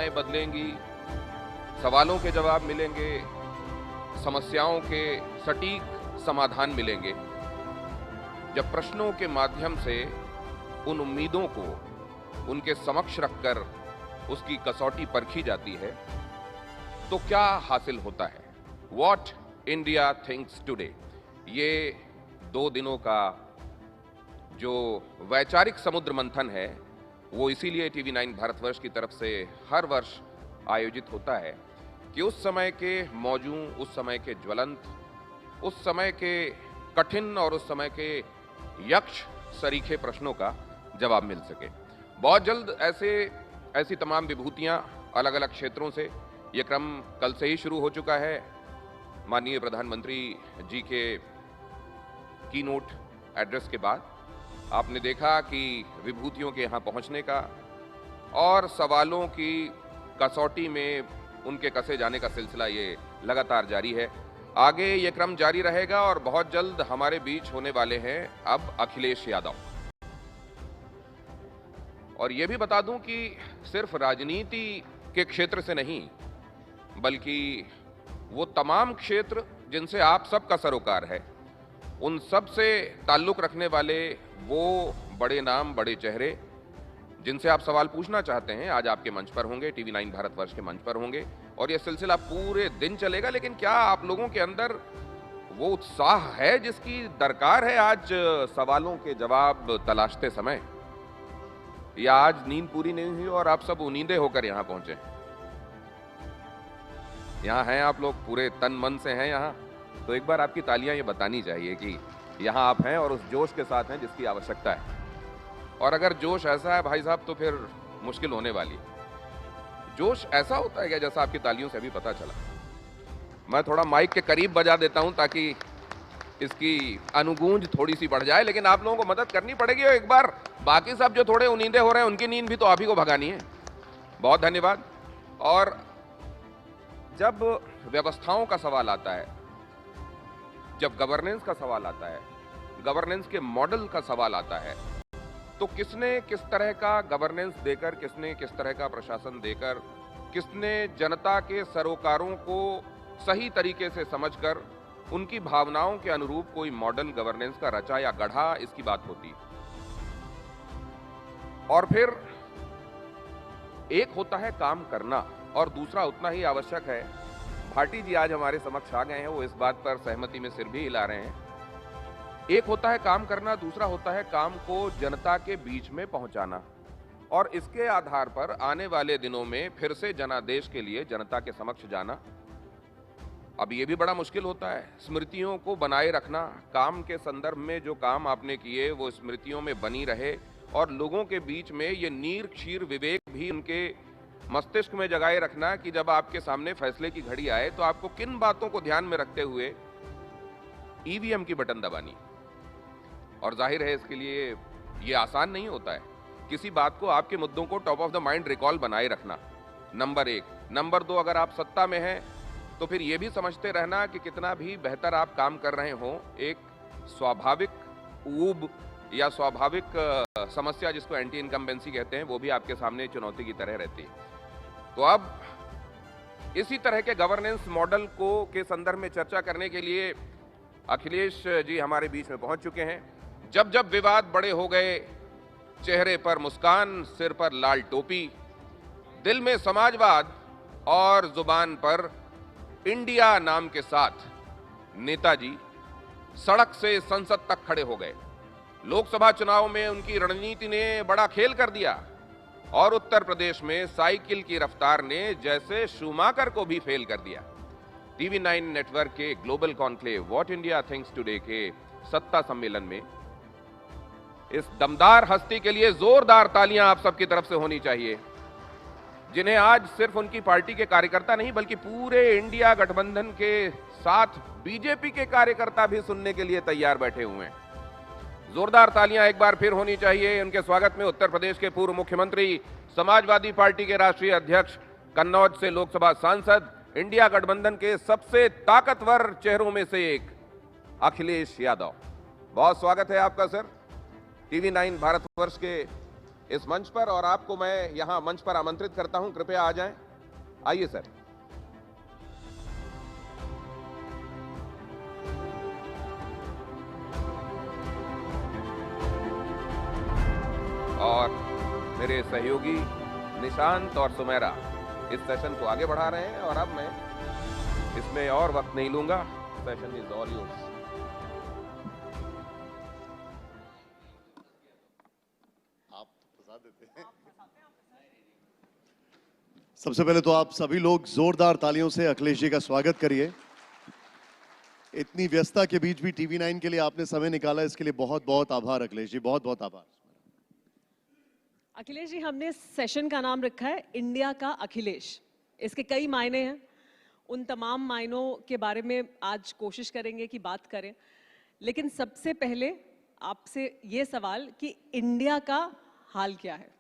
धारणाएं बदलेंगी, सवालों के जवाब मिलेंगे, समस्याओं के सटीक समाधान मिलेंगे। जब प्रश्नों के माध्यम से उन उम्मीदों को उनके समक्ष रखकर उसकी कसौटी परखी जाती है तो क्या हासिल होता है? वॉट इंडिया थिंक्स टुडे, ये 2 दिनों का जो वैचारिक समुद्र मंथन है वो इसीलिए TV9 भारतवर्ष की तरफ से हर वर्ष आयोजित होता है कि उस समय के मौजू, उस समय के ज्वलंत, उस समय के कठिन और उस समय के यक्ष सरीखे प्रश्नों का जवाब मिल सके। बहुत जल्द ऐसी तमाम विभूतियां अलग अलग क्षेत्रों से, ये क्रम कल से ही शुरू हो चुका है। माननीय प्रधानमंत्री जी के कीनोट एड्रेस के बाद आपने देखा कि विभूतियों के यहाँ पहुँचने का और सवालों की कसौटी में उनके कसे जाने का सिलसिला ये लगातार जारी है। आगे ये क्रम जारी रहेगा और बहुत जल्द हमारे बीच होने वाले हैं अब अखिलेश यादव। और ये भी बता दूं कि सिर्फ राजनीति के क्षेत्र से नहीं, बल्कि वो तमाम क्षेत्र जिनसे आप सबका सरोकार है, उन सब से ताल्लुक रखने वाले वो बड़े नाम, बड़े चेहरे जिनसे आप सवाल पूछना चाहते हैं, आज आपके मंच पर होंगे, TV9 भारतवर्ष के मंच पर होंगे और यह सिलसिला पूरे दिन चलेगा। लेकिन क्या आप लोगों के अंदर वो उत्साह है जिसकी दरकार है आज सवालों के जवाब तलाशते समय? या आज नींद पूरी नहीं हुई और आप सब उनींदे होकर यहां पहुंचे? यहां हैं आप लोग, पूरे तन मन से हैं यहां, तो एक बार आपकी तालियां ये बतानी चाहिए कि यहां आप हैं और उस जोश के साथ हैं जिसकी आवश्यकता है। और अगर जोश ऐसा है भाई साहब तो फिर मुश्किल होने वाली। जोश ऐसा होता है क्या जैसा आपकी तालियों से अभी पता चला? मैं थोड़ा माइक के करीब बजा देता हूं ताकि इसकी अनुगूंज थोड़ी सी बढ़ जाए, लेकिन आप लोगों को मदद करनी पड़ेगी। और एक बार बाकी सब जो थोड़े उनींदे हो रहे हैं उनकी नींद भी तो आप ही को भगानी है। बहुत धन्यवाद। और जब व्यवस्थाओं का सवाल आता है, जब गवर्नेंस का सवाल आता है, गवर्नेंस के मॉडल का सवाल आता है, तो किसने किस तरह का गवर्नेंस देकर, किसने किस तरह का प्रशासन देकर, किसने जनता के सरोकारों को सही तरीके से समझकर उनकी भावनाओं के अनुरूप कोई मॉडल गवर्नेंस का रचा या गढ़ा, इसकी बात होती है। और फिर एक होता है काम करना और दूसरा उतना ही आवश्यक है। भाटी जी आज हमारे समक्ष आ गए हैं, वो इस बात पर सहमति में सिर भी हिला रहे हैं। एक होता है काम करना, दूसरा होता है काम को जनता के बीच में पहुंचाना और इसके आधार पर आने वाले दिनों में फिर से जनादेश के लिए जनता के समक्ष जाना। अब ये भी बड़ा मुश्किल होता है, स्मृतियों को बनाए रखना, काम के संदर्भ में जो काम आपने किए वो स्मृतियों में बनी रहे और लोगों के बीच में ये नीर क्षीर विवेक भी उनके मस्तिष्क में जगाए रखना कि जब आपके सामने फैसले की घड़ी आए तो आपको किन बातों को ध्यान में रखते हुए ईवीएम की बटन दबानी। और जाहिर है इसके लिए ये आसान नहीं होता है। किसी बात को, आपके मुद्दों को top of the mind recall बनाए रखना, नंबर 1। नंबर 2, अगर आप सत्ता में हैं तो फिर ये भी समझते रहना कि कितना भी बेहतर आप काम कर रहे हो, एक स्वाभाविक ऊब या स्वाभाविक समस्या जिसको एंटी इनकम्बेंसी कहते हैं, वो भी आपके सामने चुनौती की तरह रहती है। तो अब इसी तरह के गवर्नेंस मॉडल को के संदर्भ में चर्चा करने के लिए अखिलेश जी हमारे बीच में पहुंच चुके हैं। जब जब विवाद बड़े हो गए, चेहरे पर मुस्कान, सिर पर लाल टोपी, दिल में समाजवाद और जुबान पर इंडिया नाम के साथ नेताजी सड़क से संसद तक खड़े हो गए। लोकसभा चुनाव में उनकी रणनीति ने बड़ा खेल कर दिया और उत्तर प्रदेश में साइकिल की रफ्तार ने जैसे शूमाकर को भी फेल कर दिया। TV9 नेटवर्क के global conclave what India thinks today के सत्ता सम्मेलन में इस दमदार हस्ती के लिए जोरदार तालियां आप सबकी तरफ से होनी चाहिए, जिन्हें आज सिर्फ उनकी पार्टी के कार्यकर्ता नहीं बल्कि पूरे इंडिया गठबंधन के साथ बीजेपी के कार्यकर्ता भी सुनने के लिए तैयार बैठे हुए हैं। जोरदार तालियां एक बार फिर होनी चाहिए उनके स्वागत में। उत्तर प्रदेश के पूर्व मुख्यमंत्री, समाजवादी पार्टी के राष्ट्रीय अध्यक्ष, कन्नौज से लोकसभा सांसद, इंडिया गठबंधन के सबसे ताकतवर चेहरों में से एक अखिलेश यादव। बहुत स्वागत है आपका सर। TV9 भारतवर्ष के इस मंच पर, और आपको मैं यहां मंच पर आमंत्रित करता हूं, कृपया आ जाएं। आइए सर। और मेरे सहयोगी निशांत और सुमेरा इस सेशन को आगे बढ़ा रहे हैं, और अब मैं इसमें और वक्त नहीं लूंगा। Session is all yours. आप तो फंसा देते हैं। सबसे पहले तो आप सभी लोग जोरदार तालियों से अखिलेश जी का स्वागत करिए। इतनी व्यस्तता के बीच भी TV9 के लिए आपने समय निकाला, इसके लिए बहुत बहुत आभार अखिलेश जी, बहुत बहुत आभार। अखिलेश जी, हमने सेशन का नाम रखा है इंडिया का अखिलेश। इसके कई मायने हैं, उन तमाम मायनों के बारे में आज कोशिश करेंगे कि बात करें। लेकिन सबसे पहले आपसे ये सवाल कि इंडिया का हाल क्या है?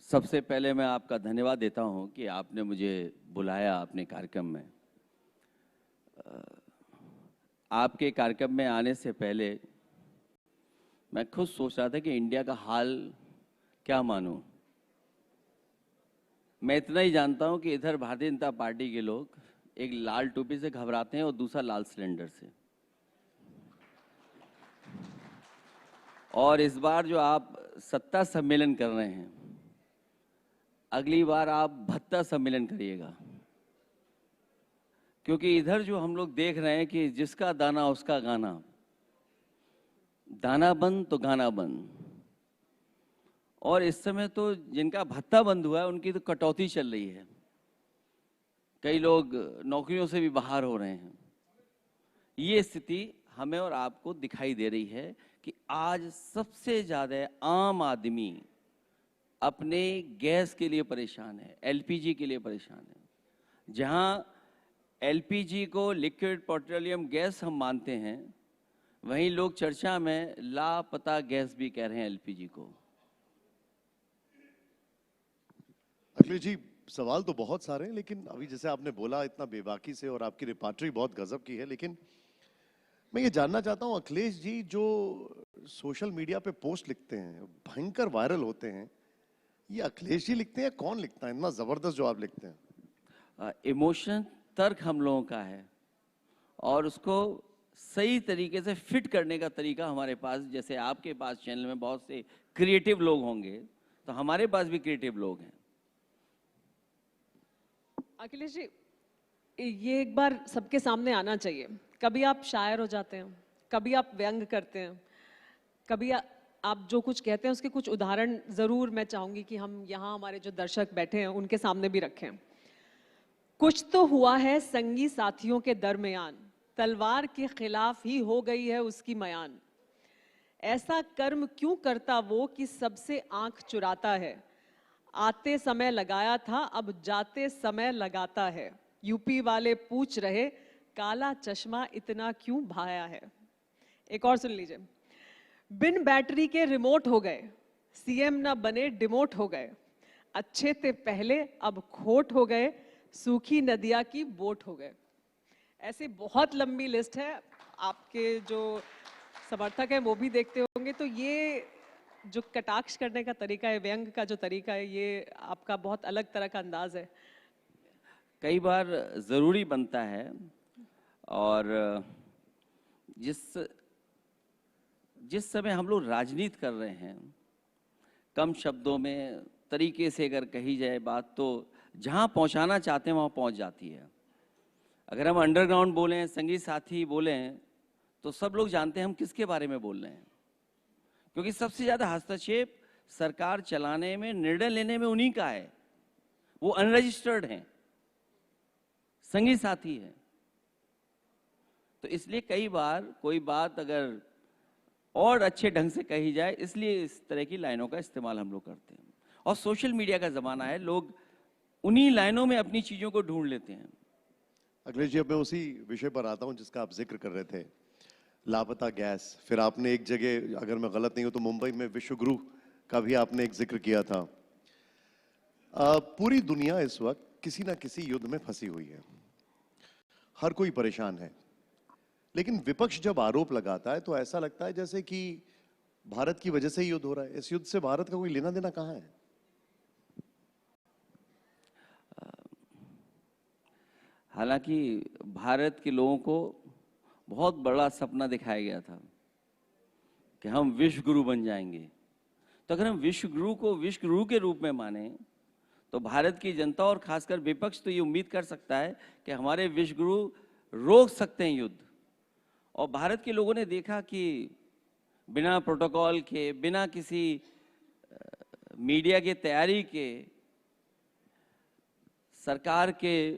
सबसे पहले मैं आपका धन्यवाद देता हूं कि आपने मुझे बुलाया अपने कार्यक्रम में। आपके कार्यक्रम में आने से पहले मैं खुद सोच रहा था कि इंडिया का हाल क्या मानूं। मैं इतना ही जानता हूं कि इधर भारतीय जनता पार्टी के लोग एक लाल टोपी से घबराते हैं और दूसरा लाल सिलेंडर से। और इस बार जो आप सत्ता सम्मेलन कर रहे हैं, अगली बार आप भत्ता सम्मेलन करिएगा, क्योंकि इधर जो हम लोग देख रहे हैं कि जिसका दाना उसका गाना, दाना बंद तो गाना बंद। और इस समय तो जिनका भत्ता बंद हुआ है उनकी तो कटौती चल रही है, कई लोग नौकरियों से भी बाहर हो रहे हैं। ये स्थिति हमें और आपको दिखाई दे रही है कि आज सबसे ज़्यादा आम आदमी अपने गैस के लिए परेशान है, LPG के लिए परेशान है। जहां LPG को लिक्विड पेट्रोलियम गैस हम मानते हैं, वहीं लोग चर्चा में लापता गैस भी कह रहे हैं LPG को। अखिलेश जी, सवाल तो बहुत सारे हैं, लेकिन अभी जैसे आपने बोला इतना बेबाकी से, और आपकी रिपार्टरी बहुत गजब की है, लेकिन मैं ये जानना चाहता हूं अखिलेश जी, जो सोशल मीडिया पे पोस्ट लिखते हैं भयंकर वायरल होते हैं, ये अखिलेश जी लिखते हैं, कौन लिखता है इतना जबरदस्त जो आप लिखते हैं? इमोशन, तर्क हम लोगों का है, और उसको सही तरीके से फिट करने का तरीका हमारे पास, जैसे आपके पास चैनल में बहुत से क्रिएटिव लोग होंगे, तो हमारे पास भी क्रिएटिव लोग हैं। अखिलेश जी, ये एक बार सबके सामने आना चाहिए। कभी आप शायर हो जाते हैं, कभी आप व्यंग करते हैं, कभी आप जो कुछ कहते हैं उसके कुछ उदाहरण ज़रूर मैं चाहूँगी कि हम यहाँ हमारे जो दर्शक बैठे हैं उनके सामने भी रखें। कुछ तो हुआ है संगी साथियों के दरमियान, तलवार के खिलाफ ही हो गई है उसकी मयान। ऐसा कर्म क्यों करता वो कि सबसे आंख चुराता है। आते समय लगाया था अब जाते समय लगाता है। यूपी वाले पूछ रहे काला चश्मा इतना क्यों भाया है। एक और सुन लीजिए। बिन बैटरी के रिमोट हो गए, CM ना बने डिमोट हो गए। अच्छे थे पहले अब खोट हो गए, सूखी नदिया की बोट हो गए। ऐसी बहुत लंबी लिस्ट है, आपके जो समर्थक हैं वो भी देखते होंगे। तो ये जो कटाक्ष करने का तरीका है, व्यंग का जो तरीका है, ये आपका बहुत अलग तरह का अंदाज है। कई बार ज़रूरी बनता है, और जिस समय हम लोग राजनीति कर रहे हैं, कम शब्दों में तरीके से अगर कही जाए बात, तो जहां पहुंचाना चाहते हैं वहां पहुंच जाती है। अगर हम अंडरग्राउंड बोलें, संगीत साथी बोलें, तो सब लोग जानते हैं हम किसके बारे में बोल रहे हैं, क्योंकि सबसे ज़्यादा हस्तक्षेप सरकार चलाने में, निर्णय लेने में उन्हीं का है। वो अनरजिस्टर्ड हैं, संगी साथी हैं। तो इसलिए कई बार कोई बात अगर और अच्छे ढंग से कही जाए, इसलिए इस तरह की लाइनों का इस्तेमाल हम लोग करते हैं। और सोशल मीडिया का ज़माना है, लोग उन्हीं लाइनों में अपनी चीज़ों को ढूंढ लेते हैं। अखिलेश जी, अब मैं उसी विषय पर आता हूं जिसका आप जिक्र कर रहे थे, लापता गैस। फिर आपने एक जगह, अगर मैं गलत नहीं हूं तो मुंबई में विश्वगुरु का भी आपने एक जिक्र किया था। पूरी दुनिया इस वक्त किसी ना किसी युद्ध में फंसी हुई है, हर कोई परेशान है, लेकिन विपक्ष जब आरोप लगाता है तो ऐसा लगता है जैसे कि भारत की वजह से ही युद्ध हो रहा है। इस युद्ध से भारत का कोई लेना देना कहाँ है? हालांकि भारत के लोगों को बहुत बड़ा सपना दिखाया गया था कि हम विश्व गुरु बन जाएंगे। तो अगर हम विश्व गुरु को विश्व गुरु के रूप में माने तो भारत की जनता और खासकर विपक्ष तो ये उम्मीद कर सकता है कि हमारे विश्व गुरु रोक सकते हैं युद्ध। और भारत के लोगों ने देखा कि बिना प्रोटोकॉल के, बिना किसी मीडिया की तैयारी के, सरकार के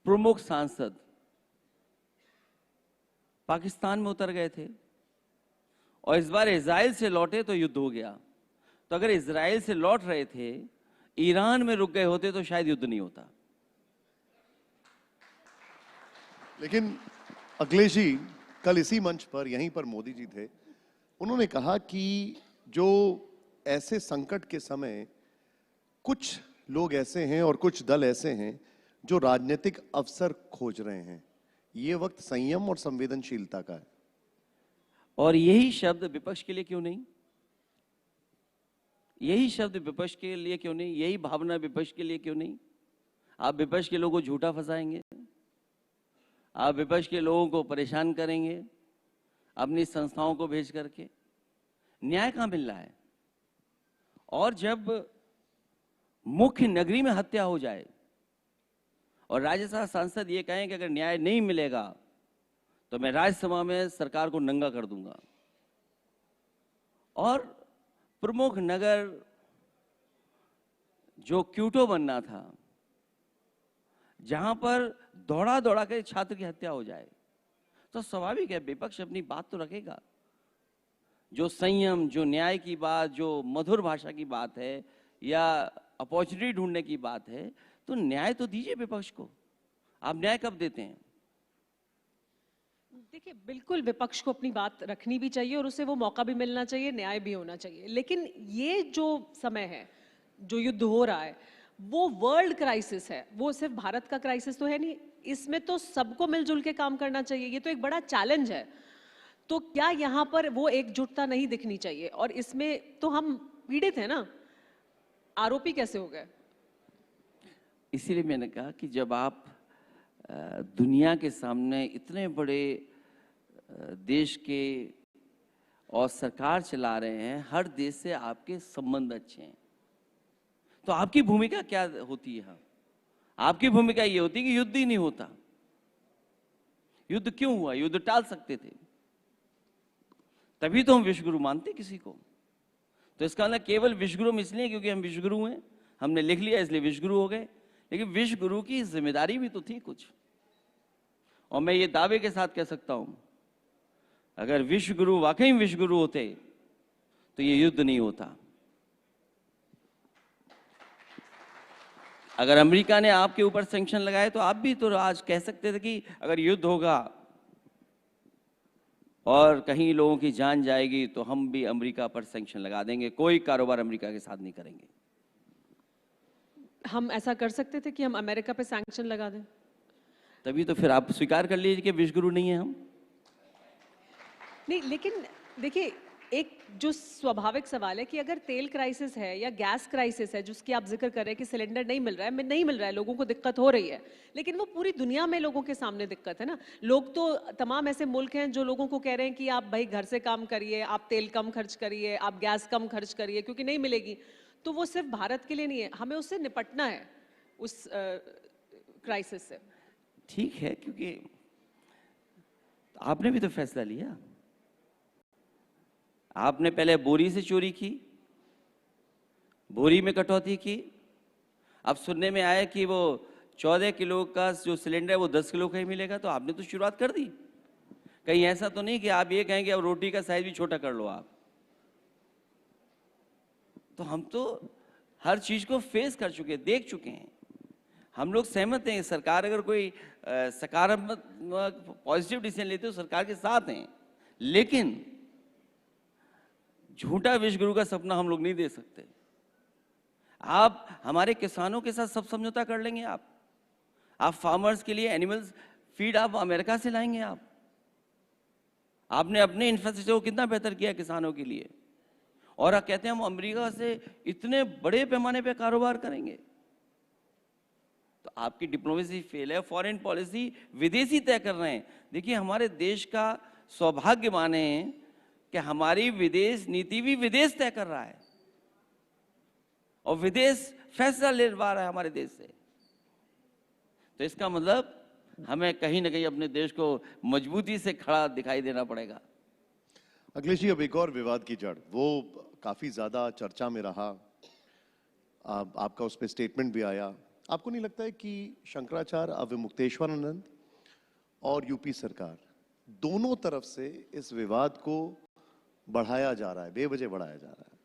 प्रमुख सांसद पाकिस्तान में उतर गए थे और इस बार इजराइल से लौटे तो युद्ध हो गया। तो अगर इजराइल से लौट रहे थे, ईरान में रुक गए होते तो शायद युद्ध नहीं होता। लेकिन अखिलेश जी, कल इसी मंच पर, यहीं पर मोदी जी थे, उन्होंने कहा कि जो ऐसे संकट के समय कुछ लोग ऐसे हैं और कुछ दल ऐसे हैं जो राजनीतिक अवसर खोज रहे हैं, ये वक्त संयम और संवेदनशीलता का है। और यही शब्द विपक्ष के लिए क्यों नहीं? यही शब्द विपक्ष के लिए क्यों नहीं? यही भावना विपक्ष के लिए क्यों नहीं? आप विपक्ष के लोगों को झूठा फंसाएंगे, आप विपक्ष के लोगों को परेशान करेंगे अपनी संस्थाओं को भेज करके। न्याय कहां मिल रहा है? और जब मुख्य नगरी में हत्या हो जाए और राज्यसभा सांसद ये कहें कि अगर न्याय नहीं मिलेगा तो मैं राज्यसभा में सरकार को नंगा कर दूंगा, और प्रमुख नगर जो क्यूटो बनना था, जहां पर दौड़ा दौड़ा के छात्र की हत्या हो जाए, तो स्वाभाविक है विपक्ष अपनी बात तो रखेगा। जो संयम, जो न्याय की बात, जो मधुर भाषा की बात है या अपॉर्चुनिटी ढूंढने की बात है, तो न्याय तो दीजिए विपक्ष को। आप न्याय कब देते हैं? देखिए, बिल्कुल विपक्ष को अपनी बात रखनी भी चाहिए और उसे वो मौका भी मिलना चाहिए, न्याय भी होना चाहिए। लेकिन ये जो समय है, जो युद्ध हो रहा है, वो वर्ल्ड क्राइसिस है, वो सिर्फ भारत का क्राइसिस तो है नहीं। इसमें तो सबको मिलजुल के काम करना चाहिए, ये तो एक बड़ा चैलेंज है। तो क्या यहाँ पर वो एकजुटता नहीं दिखनी चाहिए? और इसमें तो हम पीड़ित हैं ना, आरोपी कैसे हो गए? इसीलिए मैंने कहा कि जब आप दुनिया के सामने इतने बड़े देश के और सरकार चला रहे हैं, हर देश से आपके संबंध अच्छे हैं, तो आपकी भूमिका क्या होती है? आपकी भूमिका ये होती है कि युद्ध ही नहीं होता। युद्ध क्यों हुआ? युद्ध टाल सकते थे, तभी तो हम विश्वगुरु मानते किसी को। तो इसका मतलब केवल विश्वगुरु हम इसलिए क्योंकि हम विश्वगुरु हैं, हमने लिख लिया इसलिए विश्वगुरु हो गए, लेकिन विश्वगुरु की जिम्मेदारी भी तो थी कुछ। और मैं ये दावे के साथ कह सकता हूं, अगर विश्वगुरु वाकई विश्वगुरु होते तो ये युद्ध नहीं होता। अगर अमेरिका ने आपके ऊपर सैंक्शन लगाए तो आप भी तो आज कह सकते थे कि अगर युद्ध होगा और कहीं लोगों की जान जाएगी तो हम भी अमेरिका पर सैंक्शन लगा देंगे, कोई कारोबार अमेरिका के साथ नहीं करेंगे। हम ऐसा कर सकते थे कि हम अमेरिका पे सैंक्शन लगा दें? तभी तो फिर आप स्वीकार कर लीजिए कि विश्वगुरु नहीं है हम। नहीं, लेकिन देखिए, एक जो स्वाभाविक सवाल है कि अगर तेल क्राइसिस है या गैस क्राइसिस है, जिसकी आप जिक्र कर रहे हैं कि सिलेंडर नहीं मिल रहा है, नहीं मिल रहा है, लोगों को दिक्कत हो रही है, लेकिन वो पूरी दुनिया में लोगों के सामने दिक्कत है ना। लोग तो, तमाम ऐसे मुल्क हैं जो लोगों को कह रहे हैं कि आप भाई घर से काम करिए, आप तेल कम खर्च करिए, आप गैस कम खर्च करिए क्योंकि नहीं मिलेगी। तो वो सिर्फ भारत के लिए नहीं है, हमें उससे निपटना है, उस क्राइसिस से। ठीक है, क्योंकि आपने भी तो फैसला लिया। आपने पहले बोरी से चोरी की, बोरी में कटौती की, अब सुनने में आया कि वो 14 किलो का जो सिलेंडर है वो 10 किलो का ही मिलेगा, तो आपने तो शुरुआत कर दी। कहीं ऐसा तो नहीं कि आप ये कहें कि अब रोटी का साइज भी छोटा कर लो आप। तो हम तो हर चीज को फेस कर चुके हैं, देख चुके हैं। हम लोग सहमत हैं, सरकार अगर कोई सकारात्मक पॉजिटिव डिसीजन लेते हो सरकार के साथ हैं, लेकिन झूठा विश्वगुरु का सपना हम लोग नहीं दे सकते। आप हमारे किसानों के साथ सब समझौता कर लेंगे, आप फार्मर्स के लिए एनिमल्स फीड आप अमेरिका से लाएंगे, आपने अपने इंफ्रास्ट्रक्चर को कितना बेहतर किया किसानों के लिए, और आप कहते हैं हम अमेरिका से इतने बड़े पैमाने पे कारोबार करेंगे। तो आपकी डिप्लोमेसी फेल है, फॉरेन पॉलिसी विदेशी तय कर रहे हैं। देखिए, हमारे देश का सौभाग्य माने कि हमारी विदेश नीति भी विदेश तय कर रहा है और विदेश फैसला ले पा रहा है हमारे देश से। तो इसका मतलब हमें कहीं ना कहीं अपने देश को मजबूती से खड़ा दिखाई देना पड़ेगा। अखिलेश जी, अब एक और विवाद की जड़, वो काफी ज्यादा चर्चा में रहा, आपका उस पर स्टेटमेंट भी आया। आपको नहीं लगता है कि शंकराचार्य अवमुक्तेश्वरानंद और यूपी सरकार दोनों तरफ से इस विवाद को बढ़ाया जा रहा है, बेवजह बढ़ाया जा रहा है?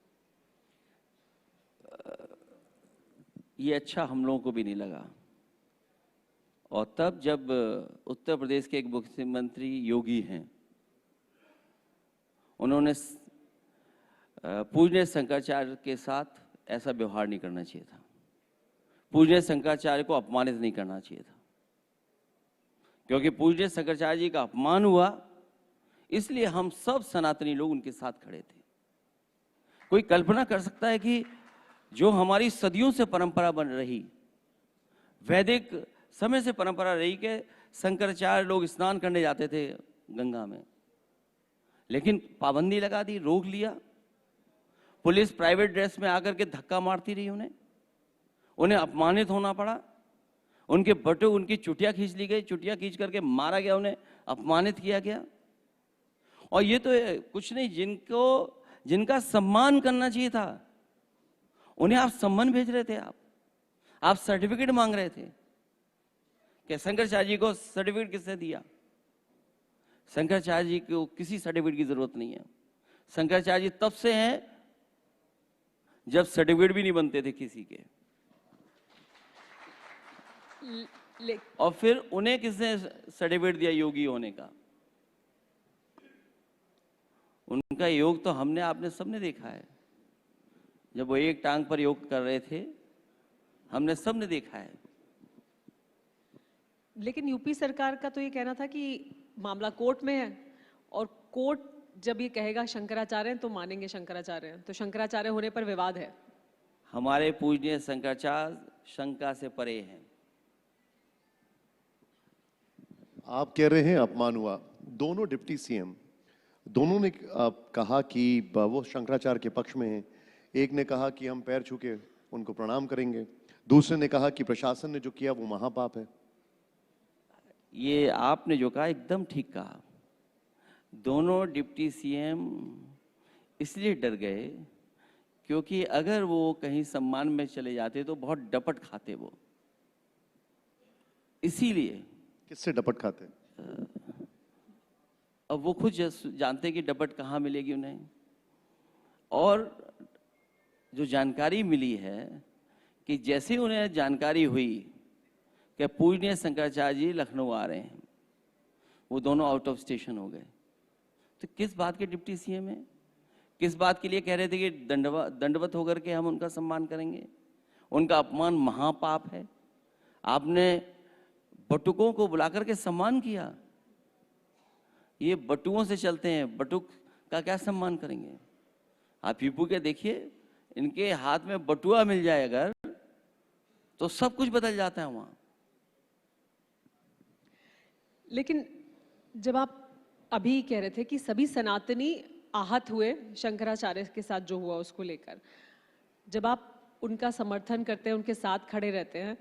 ये अच्छा हम लोगों को भी नहीं लगा। और तब जब उत्तर प्रदेश के एक मुख्यमंत्री योगी हैं, उन्होंने पूज्य शंकराचार्य के साथ ऐसा व्यवहार नहीं करना चाहिए था, पूज्य शंकराचार्य को अपमानित नहीं करना चाहिए था, क्योंकि पूज्य शंकराचार्य जी का अपमान हुआ, इसलिए हम सब सनातनी लोग उनके साथ खड़े थे। कोई कल्पना कर सकता है कि जो हमारी सदियों से परंपरा बन रही, वैदिक समय से परंपरा रही कि शंकराचार्य लोग स्नान करने जाते थे गंगा में, लेकिन पाबंदी लगा दी, रोक लिया। पुलिस प्राइवेट ड्रेस में आकर के धक्का मारती रही, उन्हें अपमानित होना पड़ा, उनके बटुक, उनकी चुटिया खींच ली गई, चुटिया खींच करके मारा गया, उन्हें अपमानित किया गया। और ये तो कुछ नहीं, जिनका सम्मान करना चाहिए था, उन्हें आप सम्मान भेज रहे थे, आप सर्टिफिकेट मांग रहे थे कि शंकराचार्य जी को सर्टिफिकेट किसने दिया? शंकराचार्य जी को किसी सर्टिफिकेट की जरूरत नहीं है। शंकराचार्य जी तब से हैं जब सर्टिफिकेट भी नहीं बनते थे किसी के। और फिर उन्हें किसने सर्टिफिकेट दिया योगी होने का? उनका योग तो हमने, आपने सबने देखा है। जब वो एक टांग पर योग कर रहे थे, हमने सबने देखा है। लेकिन यूपी सरकार का तो ये कहना था कि मामला कोर्ट में है, और कोर्ट जब ये कहेगा शंकराचार्य हैं तो मानेंगे शंकराचार्य हैं, तो शंकराचार्य होने पर विवाद है। हमारे पूजनीय शंकराचार्य शंका से परे हैं। आप कह रहे हैं अपमान हुआ, दोनों डिप्टी सीएम दोनों ने कहा कि वो शंकराचार्य के पक्ष में हैं। एक ने कहा कि हम पैर छू के उनको प्रणाम करेंगे, दूसरे ने कहा कि प्रशासन ने जो किया वो महापाप है। ये आपने जो कहा एकदम ठीक कहा। दोनों डिप्टी सीएम इसलिए डर गए क्योंकि अगर वो कहीं सम्मान में चले जाते तो बहुत डपट खाते वो, इसीलिए। किससे डपट खाते? अब वो खुद जानते कि डपट कहाँ मिलेगी उन्हें। और जो जानकारी मिली है कि जैसे उन्हें जानकारी हुई कि पूजनीय शंकराचार्य जी लखनऊ आ रहे हैं, वो दोनों आउट ऑफ स्टेशन हो गए। तो किस बात के डिप्टी सीएम है? किस बात के लिए कह रहे थे कि दंडवत होकर के हम उनका सम्मान करेंगे? उनका अपमान महापाप है। आपने बटुकों को बुलाकर के सम्मान किया। ये बटुओं से चलते हैं, बटुक का क्या सम्मान करेंगे? आप यूपी के देखिए, इनके हाथ में बटुआ मिल जाए अगर, तो सब कुछ बदल जाता है वहां। लेकिन जब आप अभी कह रहे थे कि सभी सनातनी आहत हुए शंकराचार्य के साथ जो हुआ उसको लेकर, जब आप उनका समर्थन करते हैं, उनके साथ खड़े रहते हैं,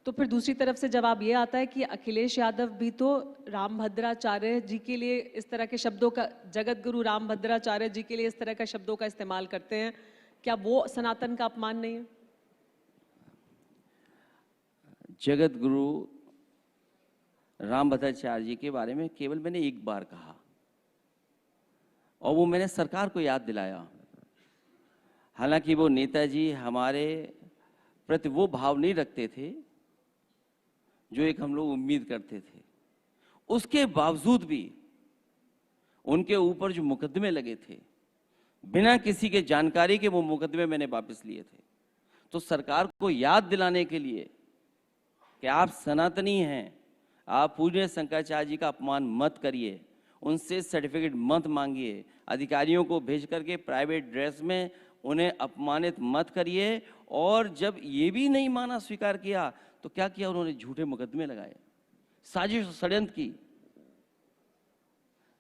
तो फिर दूसरी तरफ से जवाब ये आता है कि अखिलेश यादव भी तो रामभद्राचार्य जी के लिए इस तरह के शब्दों का, जगत गुरु रामभद्राचार्य जी के लिए इस तरह का शब्दों का इस्तेमाल करते हैं। क्या वो सनातन का अपमान नहीं है? जगत गुरु रामभद्राचार्य जी के बारे में केवल मैंने एक बार कहा, और वो मैंने सरकार को याद दिलाया। हालांकि वो नेताजी हमारे प्रति वो भाव नहीं रखते थे जो एक हम लोग उम्मीद करते थे, उसके बावजूद भी उनके ऊपर जो मुकदमे लगे थे, बिना किसी के जानकारी के वो मुकदमे मैंने वापस लिए थे। तो सरकार को याद दिलाने के लिए कि आप सनातनी हैं, आप पूज्य शंकराचार्य जी का अपमान मत करिए, उनसे सर्टिफिकेट मत मांगिए, अधिकारियों को भेज करके प्राइवेट ड्रेस में उन्हें अपमानित मत करिए। और जब ये भी नहीं माना, स्वीकार किया, तो क्या किया उन्होंने? झूठे मुकदमे लगाए, साजिश षड्यंत्र की।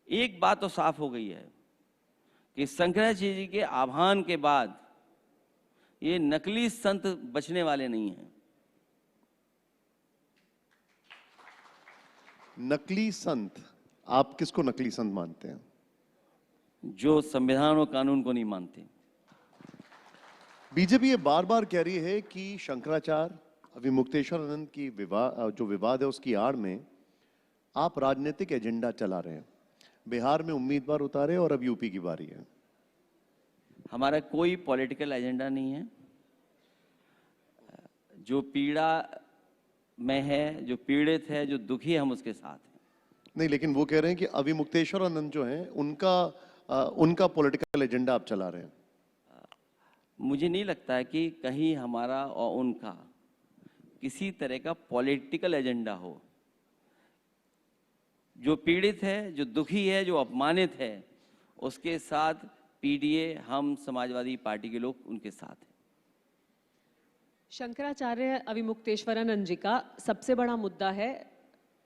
एक बात तो साफ हो गई है कि शंकराचार्य जी के आह्वान के बाद ये नकली संत बचने वाले नहीं हैं। नकली संत, आप किसको नकली संत मानते हैं? जो संविधान और कानून को नहीं मानते। बीजेपी ये बार बार कह रही है कि शंकराचार्य अविमुक्तेश्वरानंद की जो विवाद है उसकी आड़ में आप राजनीतिक एजेंडा चला रहे हैं। बिहार में उम्मीदवार उतारे और अब यूपी की बारी है। हमारा कोई पॉलिटिकल एजेंडा नहीं है। जो पीड़ा में है, जो पीड़ित है, जो दुखी है, हम उसके साथ हैं। नहीं, लेकिन वो कह रहे हैं कि अविमुक्तेश्वरानंद जो हैं उनका पॉलिटिकल एजेंडा आप चला रहे हैं। मुझे नहीं लगता है कि कहीं हमारा और उनका किसी तरह का पॉलिटिकल एजेंडा हो। जो पीड़ित है, जो दुखी है, जो अपमानित है, उसके साथ पीडीए, हम समाजवादी पार्टी के लोग उनके साथ हैं। शंकराचार्य अविमुक्तेश्वरानंद जी का सबसे बड़ा मुद्दा है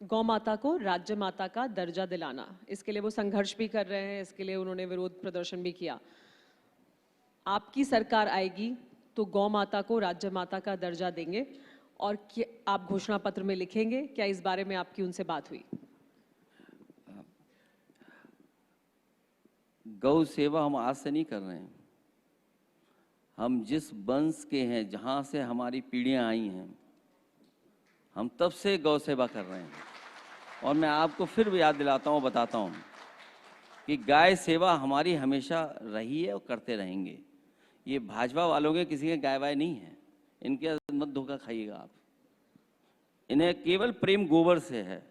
गौ माता को राज्य माता का दर्जा दिलाना। इसके लिए वो संघर्ष भी कर रहे हैं, इसके लिए उन्होंने विरोध प्रदर्शन भी किया। आपकी सरकार आएगी तो गौ माता को राज्य माता का दर्जा देंगे, और आप घोषणा पत्र में लिखेंगे। क्या इस बारे में आपकी उनसे बात हुई? गौ सेवा हम आज से नहीं कर रहे हैं। हम जिस वंश के हैं, जहाँ से हमारी पीढ़ियाँ आई हैं, हम तब से गौ सेवा कर रहे हैं। और मैं आपको फिर याद दिलाता हूँ, बताता हूँ कि गाय सेवा हमारी हमेशा रही है और करते रहेंगे। ये भाजपा वालों के किसी के गाय वाय नहीं है, इनके मत धोखा खाइएगा आप। इन्हें केवल प्रेम गोबर से है,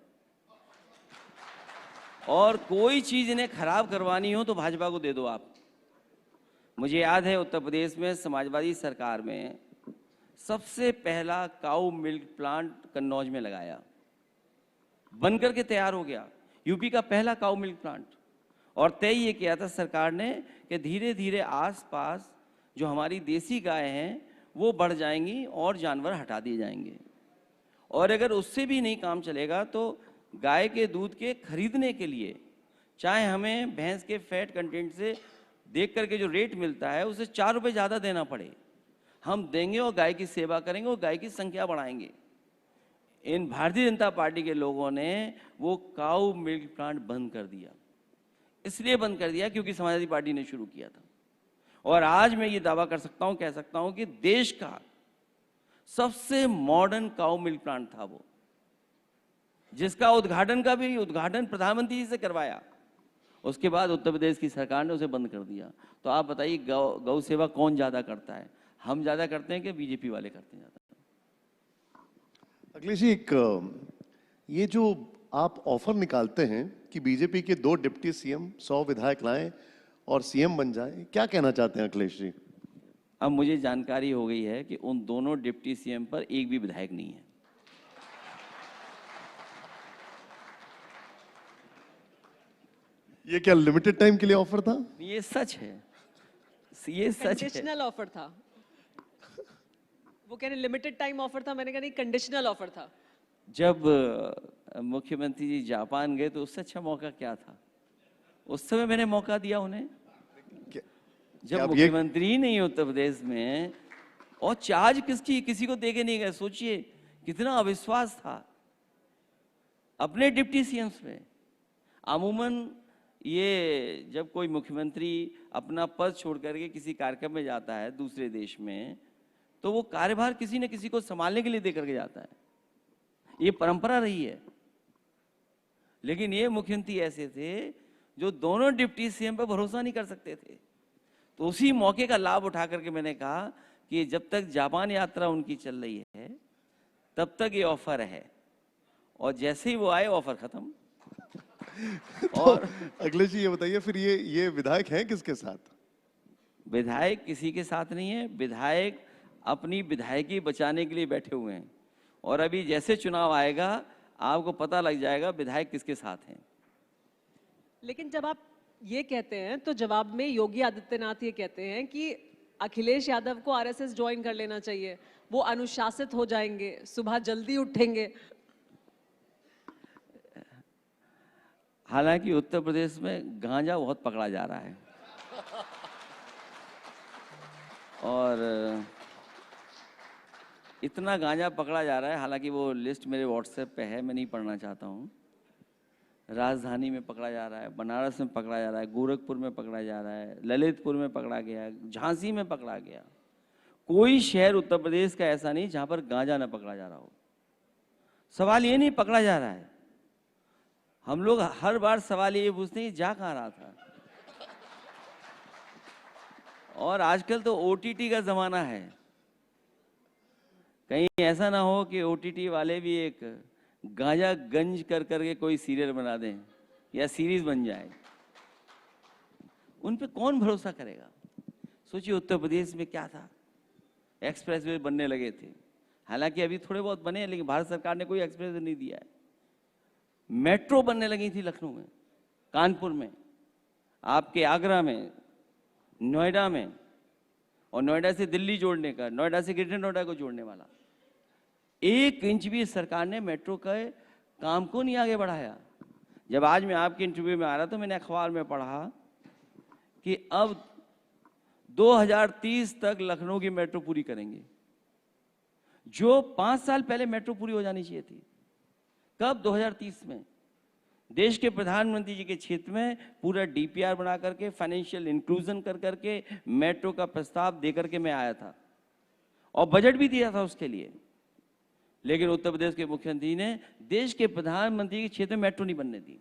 और कोई चीज़ इन्हें खराब करवानी हो तो भाजपा को दे दो आप। मुझे याद है उत्तर प्रदेश में समाजवादी सरकार में सबसे पहला काऊ मिल्क प्लांट कन्नौज में लगाया, बनकर के तैयार हो गया, यूपी का पहला काऊ मिल्क प्लांट। और तय ये किया था सरकार ने कि धीरे धीरे आसपास जो हमारी देसी गाय हैं वो बढ़ जाएंगी और जानवर हटा दिए जाएंगे। और अगर उससे भी नहीं काम चलेगा तो गाय के दूध के खरीदने के लिए, चाहे हमें भैंस के फैट कंटेंट से देख करके जो रेट मिलता है उससे 4 रुपये ज़्यादा देना पड़े, हम देंगे और गाय की सेवा करेंगे और गाय की संख्या बढ़ाएंगे। इन भारतीय जनता पार्टी के लोगों ने वो काऊ मिल्क प्लांट बंद कर दिया। इसलिए बंद कर दिया क्योंकि समाजवादी पार्टी ने शुरू किया था। और आज मैं ये दावा कर सकता हूँ, कह सकता हूँ कि देश का सबसे मॉडर्न काऊ मिल्क प्लांट था वो, जिसका उद्घाटन प्रधानमंत्री जी से करवाया। उसके बाद उत्तर प्रदेश की सरकार ने उसे बंद कर दिया। तो आप बताइए गौ सेवा कौन ज़्यादा करता है? हम ज़्यादा करते हैं कि बीजेपी वाले करते हैं ज़्यादा? अखिलेश जी, ये जो आप ऑफर निकालते हैं कि बीजेपी के 2 डिप्टी सीएम 100 विधायक लाएं और सीएम बन जाएं, क्या कहना चाहते हैं अखिलेश जी? अब मुझे जानकारी हो गई है कि उन दोनों डिप्टी सीएम पर एक भी विधायक नहीं है। ये क्या लिमिटेड टाइम के लिए ऑफर था? ये सच है, ये सच है। कंडीशनल ऑफर था। वो कह रहे लिमिटेड टाइम ऑफर था, मैंने कहा नहीं, कंडीशनल ऑफर था। जब मुख्यमंत्री जी जापान गए तो उससे अच्छा मौका क्या था? उस समय मैंने मौका दिया उन्हें। जब मुख्यमंत्री ही नहीं उत्तर प्रदेश में, और चार्ज किसी को देके नहीं गए। सोचिए कितना अविश्वास था अपने डिप्टी सीएम्स पे। अमूमन ये जब कोई मुख्यमंत्री अपना पद छोड़ करके किसी कार्यक्रम में जाता है दूसरे देश में, तो वो कार्यभार किसी न किसी को संभालने के लिए दे करके जाता है, ये परंपरा रही है। लेकिन ये मुख्यमंत्री ऐसे थे जो दोनों डिप्टी सीएम पर भरोसा नहीं कर सकते थे। तो उसी मौके का लाभ उठा करके मैंने कहा कि जब तक जापान यात्रा उनकी चल रही है तब तक ये ऑफर है, और जैसे ही वो आए ऑफर खत्म। तो और अखिलेश जी ये बताइए, फिर ये विधायक हैं किसके साथ? विधायक किसी के साथ नहीं है। विधायक अपनी विधायकी बचाने के लिए बैठे हुए हैं, और अभी जैसे चुनाव आएगा आपको पता लग जाएगा विधायक किसके साथ हैं। लेकिन जब आप ये कहते हैं तो जवाब में योगी आदित्यनाथ ये कहते हैं कि अखिलेश यादव को आरएसएस ज्वाइन कर लेना चाहिए, वो अनुशासित हो जाएंगे, सुबह जल्दी उठेंगे। हालांकि उत्तर प्रदेश में गांजा बहुत पकड़ा जा रहा है और इतना गांजा पकड़ा जा रहा है, हालांकि वो लिस्ट मेरे व्हाट्सएप पे है, मैं नहीं पढ़ना चाहता हूँ। राजधानी में पकड़ा जा रहा है, बनारस में पकड़ा जा रहा है, गोरखपुर में पकड़ा जा रहा है, ललितपुर में पकड़ा गया, झांसी में पकड़ा गया। कोई शहर उत्तर प्रदेश का ऐसा नहीं जहां पर गांजा न पकड़ा जा रहा हो। सवाल ये नहीं पकड़ा जा रहा है, हम लोग हर बार सवाल ये पूछते हैं जा कहाँ रहा था। और आजकल तो ओटीटी का जमाना है, कहीं ऐसा ना हो कि ओटीटी वाले भी एक गांजा गंज कर करके कोई सीरियल बना दें या सीरीज बन जाए, उन पे कौन भरोसा करेगा। सोचिए उत्तर प्रदेश में क्या था, एक्सप्रेसवे बनने लगे थे, हालांकि अभी थोड़े बहुत बने हैं लेकिन भारत सरकार ने कोई एक्सप्रेसवे नहीं दिया है। मेट्रो बनने लगी थी लखनऊ में, कानपुर में, आपके आगरा में, नोएडा में, और नोएडा से दिल्ली जोड़ने का, नोएडा से ग्रेटर नोएडा को जोड़ने वाला 1 इंच भी सरकार ने मेट्रो के काम को नहीं आगे बढ़ाया। जब आज मैं आपके इंटरव्यू में आ रहा तो मैंने अखबार में पढ़ा कि अब 2030 तक लखनऊ की मेट्रो पूरी करेंगे, जो 5 साल पहले मेट्रो पूरी हो जानी चाहिए थी। कब? 2030 में। देश के प्रधानमंत्री जी के क्षेत्र में पूरा डीपीआर बना करके, फाइनेंशियल इंक्लूजन कर करके मेट्रो का प्रस्ताव दे करके मैं आया था और बजट भी दिया था उसके लिए। लेकिन उत्तर प्रदेश के मुख्यमंत्री ने देश के प्रधानमंत्री के क्षेत्र में मेट्रो नहीं बनने दी।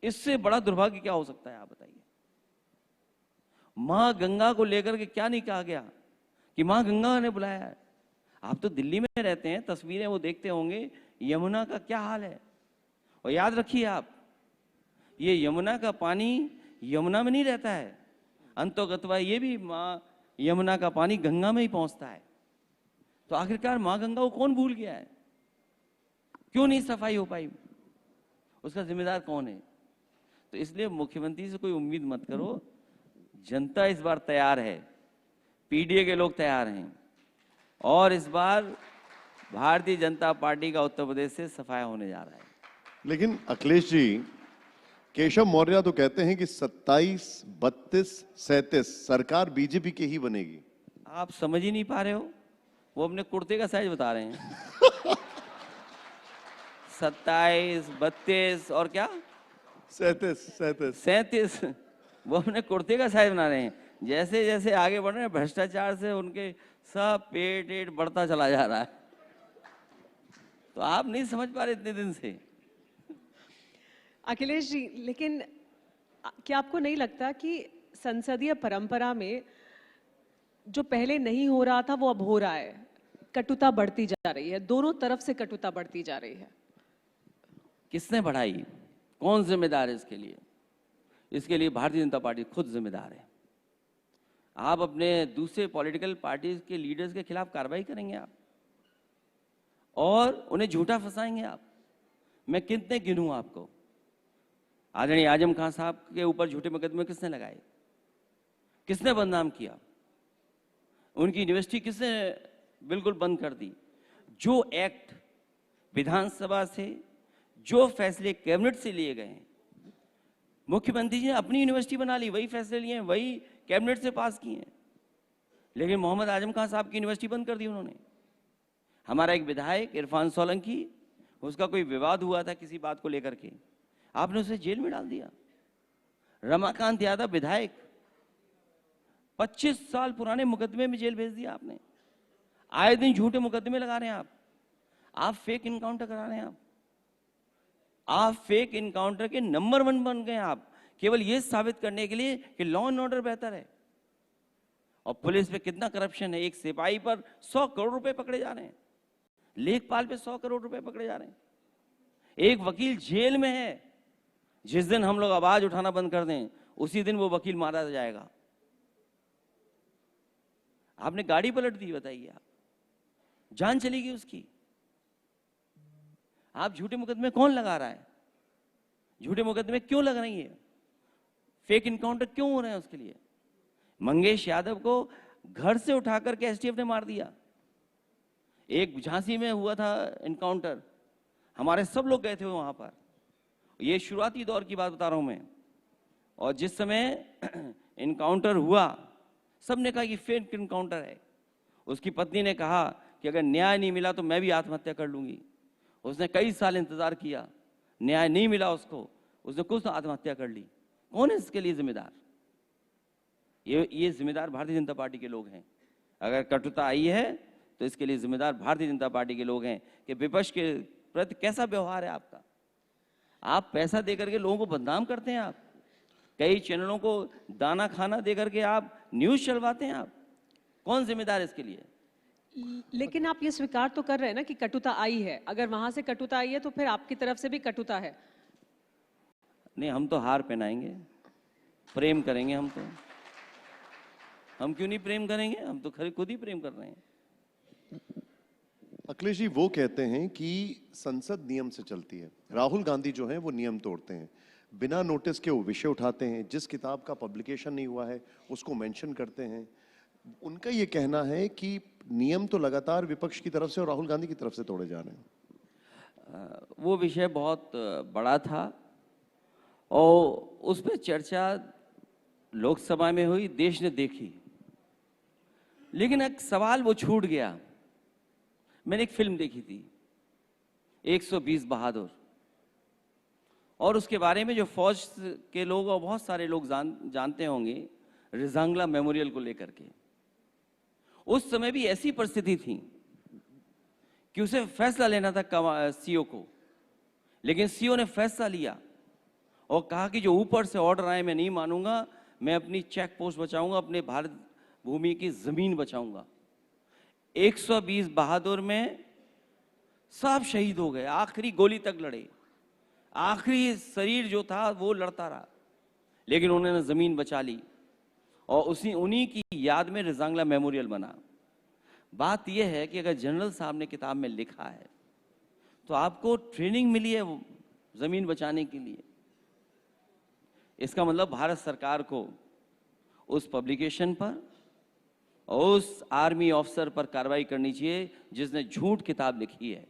इससे बड़ा दुर्भाग्य क्या हो सकता है, आप बताइए। मां गंगा को लेकर के क्या नहीं कहा गया कि मां गंगा ने बुलाया है। आप तो दिल्ली में रहते हैं, तस्वीरें वो देखते होंगे, यमुना का क्या हाल है। और याद रखिए आप, ये यमुना का पानी यमुना में नहीं रहता है, अंतोगत्वा ये भी मां यमुना का पानी गंगा में ही पहुंचता है। तो आखिरकार मां गंगा को कौन भूल गया है, क्यों नहीं सफाई हो पाई, उसका जिम्मेदार कौन है। तो इसलिए मुख्यमंत्री से कोई उम्मीद मत करो, जनता इस बार तैयार है, पीडीए के लोग तैयार हैं और इस बार भारतीय जनता पार्टी का उत्तर प्रदेश से सफाया होने जा रहा है। लेकिन अखिलेश जी, केशव मौर्य तो कहते हैं कि 27, 32, 37 सरकार बीजेपी की ही बनेगी। आप समझ ही नहीं पा रहे हो, वो अपने कुर्ते का साइज बता रहे हैं। 27, 32 और क्या 37, वो अपने कुर्ते का साइज बना रहे हैं। जैसे जैसे आगे बढ़ रहे हैं भ्रष्टाचार से उनके सब पेट बढ़ता चला जा रहा है। तो आप नहीं समझ पा रहे इतने दिन से। अखिलेश जी, लेकिन क्या आपको नहीं लगता कि संसदीय परंपरा में जो पहले नहीं हो रहा था वो अब हो रहा है, कटुता बढ़ती जा रही है, दोनों तरफ से कटुता बढ़ती जा रही है। किसने बढ़ाई, कौन जिम्मेदार है इसके लिए? इसके लिए भारतीय जनता पार्टी खुद जिम्मेदार है। आप अपने दूसरे पॉलिटिकल पार्टीज के लीडर्स के खिलाफ कार्रवाई करेंगे आप और उन्हें झूठा फंसाएंगे आप। मैं कितने गिनूं आपको। आदरणीय आजम खान साहब के ऊपर झूठे मुकदमे किसने लगाए, किसने बदनाम किया, उनकी यूनिवर्सिटी किसने बिल्कुल बंद कर दी। जो एक्ट विधानसभा से, जो फैसले कैबिनेट से लिए गए, मुख्यमंत्री जी ने अपनी यूनिवर्सिटी बना ली, वही फैसले लिए हैं, वही कैबिनेट से पास किए हैं। लेकिन मोहम्मद आजम खान साहब की यूनिवर्सिटी बंद कर दी उन्होंने। हमारा एक विधायक इरफान सोलंकी, उसका कोई विवाद हुआ था किसी बात को लेकर के, आपने उसे जेल में डाल दिया। रमाकांत यादव विधायक, 25 साल पुराने मुकदमे में जेल भेज दिया आपने। आए दिन झूठे मुकदमे लगा रहे हैं आप फेक इनकाउंटर करा रहे हैं आप फेक इनकाउंटर के नंबर 1 बन गए आप, केवल यह साबित करने के लिए कि लॉ एंड ऑर्डर बेहतर है। और पुलिस पे कितना करप्शन है, एक सिपाही पर 100 करोड़ रुपए पकड़े जा रहे हैं, लेखपाल पे 100 करोड़ रुपए पकड़े जा रहे हैं, एक वकील जेल में है। जिस दिन हम लोग आवाज उठाना बंद कर दें उसी दिन वो वकील मारा जाएगा। आपने गाड़ी पलट दी, बताइए आप, जान चली गई उसकी। आप झूठे मुकदमे कौन लगा रहा है? झूठे मुकदमे क्यों लग रही है, फेक इनकाउंटर क्यों हो रहे हैं उसके लिए। मंगेश यादव को घर से उठा करके एसटीएफ ने मार दिया। एक झांसी में हुआ था इनकाउंटर, हमारे सब लोग गए थे वहां पर। ये शुरुआती दौर की बात बता रहा हूं मैं। और जिस समय इनकाउंटर हुआ, सबने कहा कि फेक इनकाउंटर है। उसकी पत्नी ने कहा कि अगर न्याय नहीं मिला तो मैं भी आत्महत्या कर लूंगी। उसने कई साल इंतजार किया, न्याय नहीं मिला उसको, उसने कुछ आत्महत्या कर ली। कौन है इसके लिए जिम्मेदार? ये जिम्मेदार भारतीय जनता पार्टी के लोग हैं। अगर कटुता आई है तो इसके लिए जिम्मेदार भारतीय जनता पार्टी के लोग हैं कि विपक्ष के प्रति कैसा व्यवहार है आपका। आप पैसा देकर के लोगों को बदनाम करते हैं, आप कई चैनलों को दाना खाना देकर के आप न्यूज चलवाते हैं। आप कौन जिम्मेदार है इसके लिए? लेकिन आप ये स्वीकार तो कर रहे हैं ना कि कटुता आई है। अगर वहां से कटुता आई है तो फिर आपकी तरफ से भी कटुता है। नहीं, हम तो हार पहनाएंगे, प्रेम करेंगे। हम क्यों नहीं प्रेम करेंगे? हम तो खुद ही प्रेम कर रहे हैं। अखिलेश जी, वो कहते हैं कि संसद नियम से चलती है। राहुल गांधी जो हैं वो नियम तोड़ते हैं, बिना नोटिस के वो विषय उठाते हैं, जिस किताब का पब्लिकेशन नहीं हुआ है उसको मेंशन करते हैं। उनका ये कहना है कि नियम तो लगातार विपक्ष की तरफ से और राहुल गांधी की तरफ से तोड़े जा रहे हैं। वो विषय बहुत बड़ा था और उस पर चर्चा लोकसभा में हुई, देश ने देखी। लेकिन एक सवाल वो छूट गया। मैंने एक फिल्म देखी थी 120 बहादुर, और उसके बारे में जो फौज के लोग और बहुत सारे लोग जानते होंगे, रिजांगला मेमोरियल को लेकर के। उस समय भी ऐसी परिस्थिति थी कि उसे फैसला लेना था सीओ को, लेकिन सीओ ने फैसला लिया और कहा कि जो ऊपर से ऑर्डर आए मैं नहीं मानूंगा, मैं अपनी चेक पोस्ट बचाऊंगा, अपने भारत भूमि की जमीन बचाऊंगा। 120 बहादुर में सब शहीद हो गए, आखिरी गोली तक लड़े, आखिरी शरीर जो था वो लड़ता रहा, लेकिन उन्होंने जमीन बचा ली और उन्हीं की याद में रिजांगला मेमोरियल बना। बात यह है कि अगर जनरल साहब ने किताब में लिखा है तो आपको ट्रेनिंग मिली है वो जमीन बचाने के लिए। इसका मतलब भारत सरकार को उस पब्लिकेशन पर और उस आर्मी ऑफिसर पर कार्रवाई करनी चाहिए जिसने झूठ किताब लिखी है।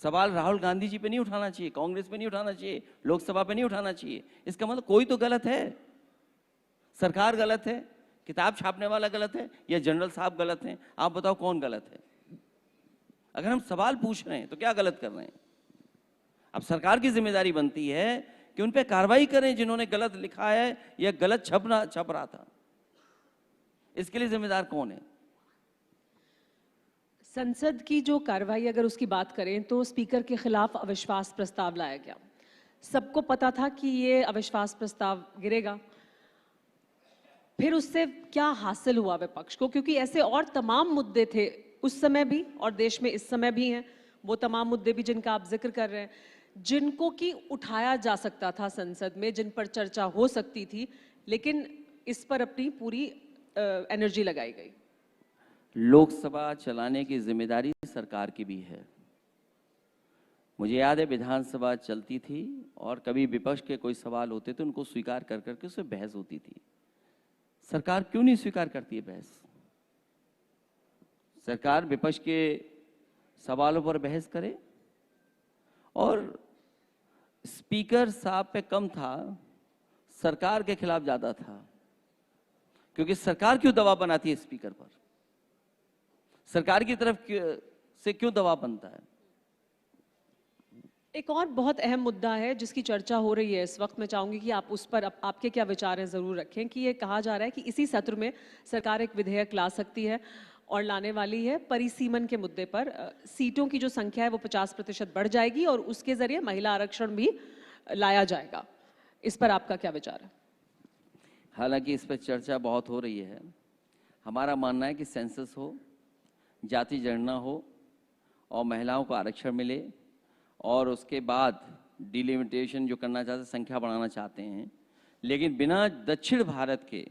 सवाल राहुल गांधी जी पे नहीं उठाना चाहिए, कांग्रेस पे नहीं उठाना चाहिए, लोकसभा पे नहीं उठाना चाहिए। इसका मतलब कोई तो गलत है, सरकार गलत है, किताब छापने वाला गलत है, या जनरल साहब गलत हैं। आप बताओ कौन गलत है? अगर हम सवाल पूछ रहे हैं तो क्या गलत कर रहे हैं? अब सरकार की जिम्मेदारी बनती है कि उन पे कार्रवाई करें जिन्होंने गलत लिखा है या गलत छप रहा था। इसके लिए जिम्मेदार कौन है? संसद की जो कार्रवाई अगर उसकी बात करें तो स्पीकर के खिलाफ अविश्वास प्रस्ताव लाया गया। सबको पता था कि ये अविश्वास प्रस्ताव गिरेगा। फिर उससे क्या हासिल हुआ विपक्ष को? क्योंकि ऐसे और तमाम मुद्दे थे उस समय भी और देश में इस समय भी हैं, वो तमाम मुद्दे भी जिनका आप जिक्र कर रहे हैं, जिनको कि उठाया जा सकता था संसद में, जिन पर चर्चा हो सकती थी, लेकिन इस पर अपनी पूरी एनर्जी लगाई गई। लोकसभा चलाने की जिम्मेदारी सरकार की भी है। मुझे याद है विधानसभा चलती थी और कभी विपक्ष के कोई सवाल होते थे, उनको स्वीकार कर करके उससे बहस होती थी। सरकार क्यों नहीं स्वीकार करती है बहस? सरकार विपक्ष के सवालों पर बहस करे। और स्पीकर साहब पे कम था, सरकार के खिलाफ ज्यादा था, क्योंकि सरकार क्यों दबाव बनाती है स्पीकर पर? सरकार की तरफ से क्यों दबाव बनता है? एक और बहुत अहम मुद्दा है जिसकी चर्चा हो रही है इस वक्त, मैं चाहूंगी कि आप उस पर आपके क्या विचार हैं जरूर रखें। कि ये कहा जा रहा है कि इसी सत्र में सरकार एक विधेयक ला सकती है और लाने वाली है परिसीमन के मुद्दे पर। सीटों की जो संख्या है वो 50% बढ़ जाएगी और उसके जरिए महिला आरक्षण भी लाया जाएगा। इस पर आपका क्या विचार है? हालांकि इस पर चर्चा बहुत हो रही है। हमारा मानना है कि सेंसस हो, जाति जनगणना हो और महिलाओं को आरक्षण मिले, और उसके बाद डिलिमिटेशन जो करना चाहते हैं, संख्या बढ़ाना चाहते हैं, लेकिन बिना दक्षिण भारत के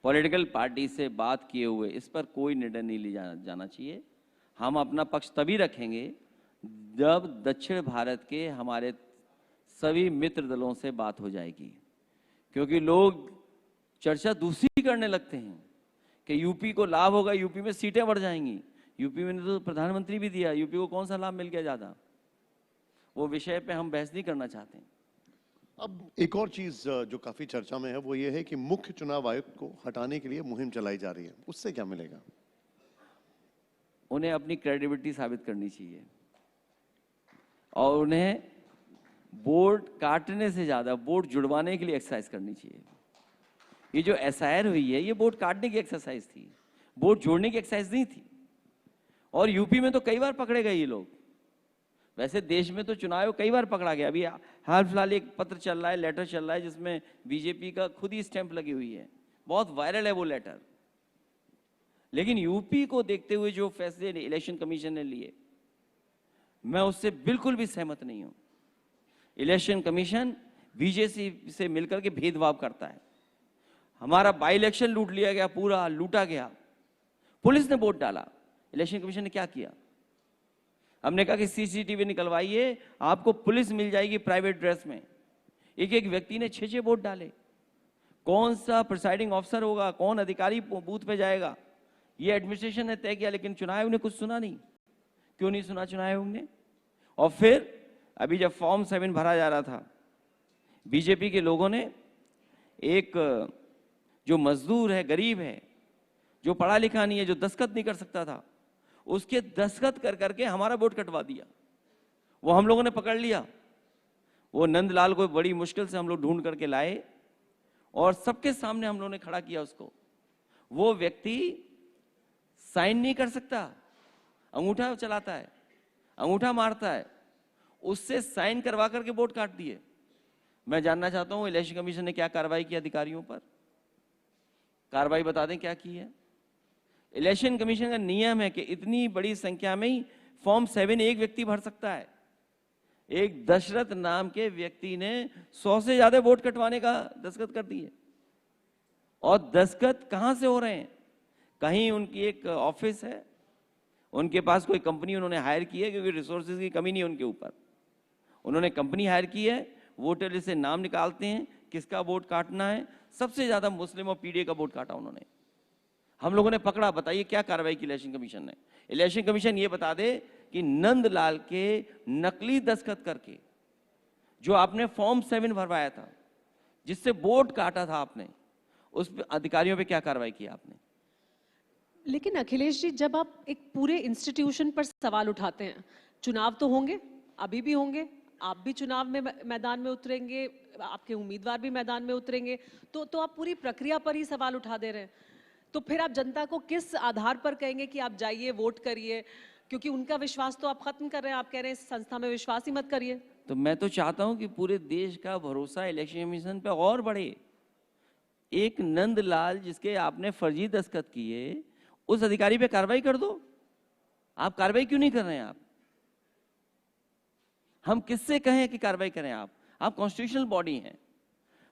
पॉलिटिकल पार्टी से बात किए हुए इस पर कोई निर्णय नहीं लिया जाना चाहिए। हम अपना पक्ष तभी रखेंगे जब दक्षिण भारत के हमारे सभी मित्र दलों से बात हो जाएगी, क्योंकि लोग चर्चा दूसरी करने लगते हैं कि यूपी को लाभ होगा, यूपी में सीटें बढ़ जाएंगी। यूपी में तो प्रधानमंत्री भी दिया, यूपी को कौन सा लाभ मिल गया ज्यादा? वो विषय पे हम बहस नहीं करना चाहते। अब एक और चीज जो काफी चर्चा में है वो ये है कि मुख्य चुनाव आयुक्त को हटाने के लिए मुहिम चलाई जा रही है, उससे क्या मिलेगा? उन्हें अपनी क्रेडिबिलिटी साबित करनी चाहिए और उन्हें वोट काटने से ज्यादा वोट जुड़वाने के लिए एक्सरसाइज करनी चाहिए। ये जो एसआईआर हुई है ये वोट काटने की एक्सरसाइज थी, वोट जोड़ने की एक्सरसाइज नहीं थी। और यूपी में तो कई बार पकड़े गए ये लोग। वैसे देश में तो चुनाव कई बार पकड़ा गया। अभी हाल फिलहाल एक पत्र चल रहा है, लेटर चल रहा है, जिसमें बीजेपी का खुद ही स्टैंप लगी हुई है, बहुत वायरल है वो लेटर। लेकिन यूपी को देखते हुए जो फैसले इलेक्शन कमीशन ने लिए, मैं उससे बिल्कुल भी सहमत नहीं हूं। इलेक्शन कमीशन बीजेपी से मिलकर के भेदभाव करता है। हमारा बाई इलेक्शन लूट लिया गया, पूरा लूटा गया, पुलिस ने वोट डाला। इलेक्शन कमीशन ने क्या किया? हमने कहा कि सीसीटीवी निकलवाइए, आपको पुलिस मिल जाएगी प्राइवेट ड्रेस में। एक एक व्यक्ति ने 6-6 वोट डाले। कौन सा प्रिसाइडिंग ऑफिसर होगा, कौन अधिकारी बूथ पे जाएगा, ये एडमिनिस्ट्रेशन ने तय किया। लेकिन चुनाव आयोग ने कुछ सुना नहीं। क्यों नहीं सुना चुनाव आयोग ने? और फिर अभी जब फॉर्म 7 भरा जा रहा था, बीजेपी के लोगों ने एक जो मजदूर है, गरीब है, जो पढ़ा लिखा नहीं है, जो दस्तखत नहीं कर सकता था, उसके दस्तखत कर करके हमारा वोट कटवा दिया। वो हम लोगों ने पकड़ लिया। वो नंदलाल को बड़ी मुश्किल से हम लोग ढूंढ करके लाए और सबके सामने हम लोगों ने खड़ा किया उसको। वो व्यक्ति साइन नहीं कर सकता, अंगूठा चलाता है, अंगूठा मारता है, उससे साइन करवा करके वोट काट दिए। मैं जानना चाहता हूं इलेक्शन कमीशन ने क्या कार्रवाई की अधिकारियों पर? कार्रवाई बता दें क्या की है। इलेक्शन कमीशन का नियम है कि इतनी बड़ी संख्या में ही फॉर्म 7 एक व्यक्ति भर सकता है। एक दशरथ नाम के व्यक्ति ने 100 से ज्यादा वोट कटवाने का दस्तखत कर दिए। और दस्तखत कहां से हो रहे हैं? कहीं उनकी एक ऑफिस है, उनके पास कोई कंपनी उन्होंने हायर की है, क्योंकि रिसोर्सेज की कमी नहीं है उनके ऊपर। उन्होंने कंपनी हायर की है, वोटर लिस्ट से नाम निकालते हैं, किसका वोट काटना है। सबसे ज्यादा मुस्लिम और पीडीए का वोट काटा उन्होंने। हम लोगों ने पकड़ा। बताइए क्या कार्रवाई की इलेक्शन कमीशन ने? इलेक्शन कमीशन ये बता दे कि नंदलाल के नकली दस्तखत करके जो आपने फॉर्म 7 भरवाया था, जिससे वोट काटा था आपने, उस अधिकारियों पे क्या कार्रवाई की आपने? लेकिन अखिलेश जी, जब आप एक पूरे इंस्टीट्यूशन पर सवाल उठाते हैं, चुनाव तो होंगे, अभी भी होंगे, आप भी चुनाव में मैदान में उतरेंगे, आपके उम्मीदवार भी मैदान में उतरेंगे, तो आप पूरी प्रक्रिया पर ही सवाल उठा दे रहे हैं। तो फिर आप जनता को किस आधार पर कहेंगे कि आप जाइए वोट करिए? क्योंकि उनका विश्वास तो आप खत्म कर रहे हैं। आप कह रहे हैं इस संस्था में विश्वास ही मत करिए। तो मैं तो चाहता हूं कि पूरे देश का भरोसा इलेक्शन कमीशन पे और बढ़े। एक नंदलाल जिसके आपने फर्जी दस्तखत किए, उस अधिकारी पे कार्रवाई कर दो। आप कार्रवाई क्यों नहीं कर रहे हैं? हम किससे कहें कि कार्रवाई करें? आप कॉन्स्टिट्यूशनल बॉडी हैं।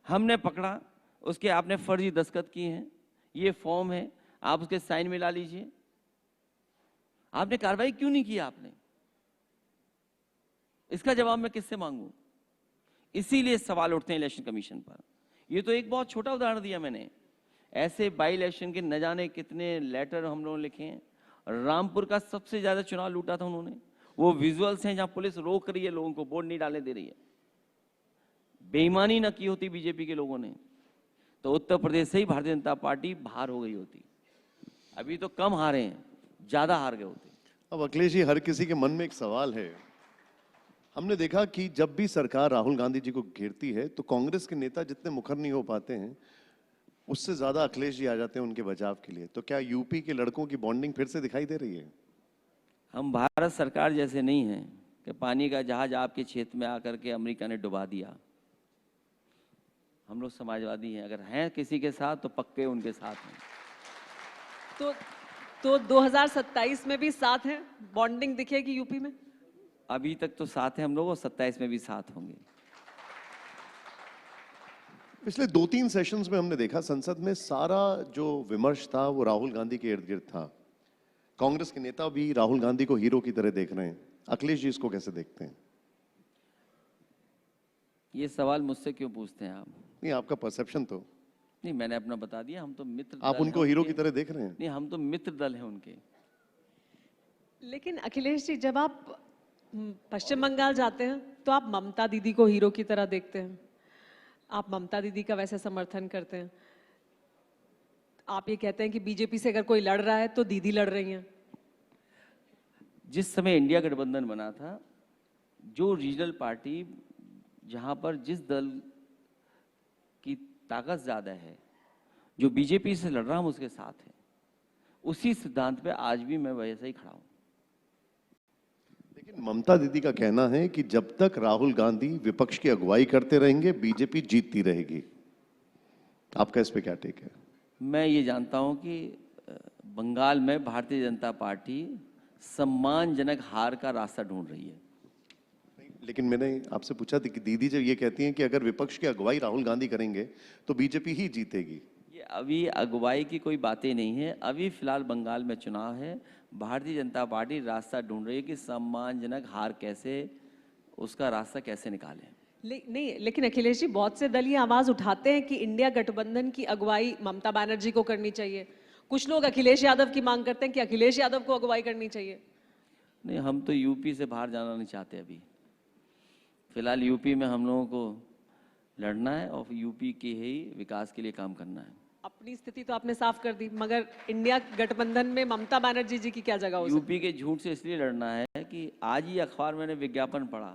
हमने पकड़ा, उसके आपने फर्जी दस्तखत किए हैं, ये फॉर्म है, आप उसके साइन मिला लीजिए। आपने कार्रवाई क्यों नहीं की? आपने इसका जवाब मैं किससे मांगूं? इसीलिए सवाल उठते हैं इलेक्शन कमीशन पर। ये तो एक बहुत छोटा उदाहरण दिया मैंने। ऐसे बाई इलेक्शन के न जाने कितने लेटर हम लोगों ने लिखे हैं। रामपुर का सबसे ज्यादा चुनाव लूटा था उन्होंने। वो विजुअल्स हैं जहां पुलिस रोक रही है लोगों को, वोट नहीं डालने दे रही है। बेईमानी न की होती बीजेपी के लोगों ने, तो उत्तर प्रदेश से ही भारतीय जनता पार्टी बाहर हो गई होती। अभी तो कम हारे हैं, ज्यादा हार गए होते। अब अखिलेश जी, हर किसी के मन में एक सवाल है। हमने देखा कि जब भी सरकार राहुल गांधी जी को घेरती है तो कांग्रेस के नेता जितने मुखर नहीं हो पाते हैं, उससे ज्यादा अखिलेश जी आ जाते हैं उनके बचाव के लिए। तो क्या यूपी के लड़कों की बॉन्डिंग फिर से दिखाई दे रही है? हम भारत सरकार जैसे नहीं हैं कि पानी का जहाज आपके क्षेत्र में आकर के अमेरिका ने डुबा दिया। हम लोग समाजवादी हैं। अगर हैं किसी के साथ तो पक्के उनके साथ हैं। तो 2027 में भी साथ हैं? बॉन्डिंग दिखेगी यूपी में? अभी तक तो साथ हैं हम लोग, और 27 में भी साथ होंगे। पिछले 2-3 सेशंस में हमने देखा संसद में सारा जो विमर्श था वो राहुल गांधी के इर्द गिर्द था। कांग्रेस के नेता भी राहुल गांधी को हीरो की तरह देख रहे हैं। अखिलेश जी इसको कैसे देखते हैं? ये सवाल मुझसे क्यों पूछते हैं आप? नहीं, आपका परसेप्शन तो, नहीं, मैंने अपना बता दिया, हम तो मित्र आप दल उनको हैं हीरो उनके। की तरह देख रहे हैं। नहीं, हम तो मित्र दल हैं उनके। लेकिन अखिलेश जी, जब आप पश्चिम बंगाल जाते हैं तो आप ममता दीदी को हीरो की तरह देखते हैं, आप ममता दीदी का वैसे समर्थन करते हैं, आप ये कहते हैं कि बीजेपी से अगर कोई लड़ रहा है तो दीदी लड़ रही हैं। जिस समय इंडिया गठबंधन बना था, जो रीजनल पार्टी जहां पर जिस दल की ताकत ज्यादा है, जो बीजेपी से लड़ रहा हूं उसके साथ है, उसी सिद्धांत पे आज भी मैं वैसे ही खड़ा हूं। लेकिन ममता दीदी का कहना है कि जब तक राहुल गांधी विपक्ष की अगुवाई करते रहेंगे बीजेपी जीतती रहेगी। आपका इस पे क्या टेक है? मैं ये जानता हूं कि बंगाल में भारतीय जनता पार्टी सम्मानजनक हार का रास्ता ढूंढ रही है। लेकिन मैंने आपसे पूछा था कि दीदी जब ये कहती हैं कि अगर विपक्ष की अगुवाई राहुल गांधी करेंगे तो बीजेपी ही जीतेगी। ये अभी अगुवाई की कोई बातें नहीं है, अभी फिलहाल बंगाल में चुनाव है, भारतीय जनता पार्टी रास्ता ढूंढ रही है कि सम्मानजनक हार कैसे, उसका रास्ता कैसे निकालें। नहीं, लेकिन अखिलेश जी, बहुत से दल ये आवाज उठाते हैं कि इंडिया गठबंधन की अगुवाई ममता बनर्जी को करनी चाहिए। कुछ लोग अखिलेश यादव की मांग करते हैं कि अखिलेश यादव को अगुवाई करनी चाहिए। नहीं, हम तो यूपी से बाहर जाना नहीं चाहते अभी। फिलहाल यूपी में हम लोगों को लड़ना है और यूपी के ही विकास के लिए काम करना है। अपनी स्थिति तो आपने साफ कर दी, मगर इंडिया गठबंधन में ममता बनर्जी जी की क्या जगह हो सकती है? यूपी के झूठ से इसलिए लड़ना है कि आज ही अखबार मैंने विज्ञापन पढ़ा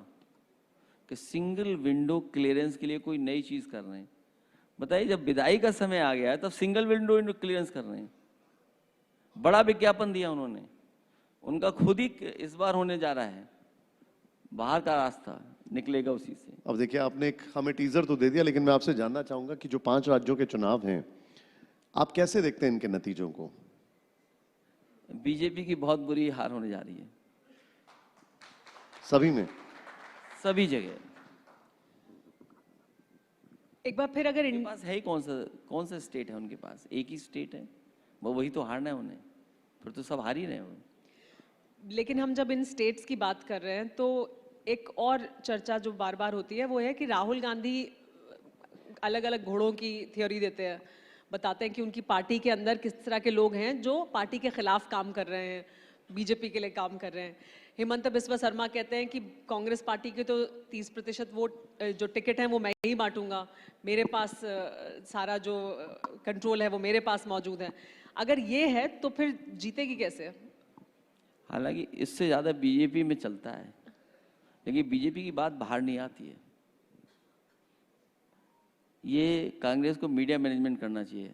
कि सिंगल विंडो क्लियरेंस के लिए कोई नई चीज कर रहे हैं। बताइए, जब विदाई का समय आ गया है तब सिंगल विंडो क्लियरेंस कर रहे हैं। बड़ा विज्ञापन दिया उन्होंने, उनका खुद ही इस बार होने जा रहा है, बाहर का रास्ता निकलेगा उसी से। अब देखिए, आपने एक हमें टीजर तो दे दिया, लेकिन मैं आपसे जानना चाहूंगा कि जो 5 राज्यों के चुनाव हैं, आप कैसे देखते हैं इनके नतीजों को? बीजेपी की बहुत बुरी हार होने जा रही है, सभी में, सभी जगह। एक बार फिर अगर उनके पास है ही कौन सा स्टेट है उनके पास? एक ही स्टेट है, वो वही तो हारना है उन्हें, फिर तो सब हार ही रहे हैं। लेकिन हम जब इन स्टेट्स की बात कर रहे हैं तो एक और चर्चा जो बार बार होती है वो है कि राहुल गांधी अलग अलग घोड़ों की थ्योरी देते हैं, बताते हैं कि उनकी पार्टी के अंदर किस तरह के लोग हैं जो पार्टी के खिलाफ काम कर रहे हैं, बीजेपी के लिए काम कर रहे हैं। हेमंत बिस्वा शर्मा कहते हैं कि कांग्रेस पार्टी के तो 30% वोट जो टिकट हैं वो मैं ही बांटूंगा, मेरे पास सारा जो कंट्रोल है वो मेरे पास मौजूद है। अगर ये है तो फिर जीतेगी कैसे? हालांकि इससे ज़्यादा बीजेपी में चलता है, लेकिन बीजेपी की बात बाहर नहीं आती है। ये कांग्रेस को मीडिया मैनेजमेंट करना चाहिए।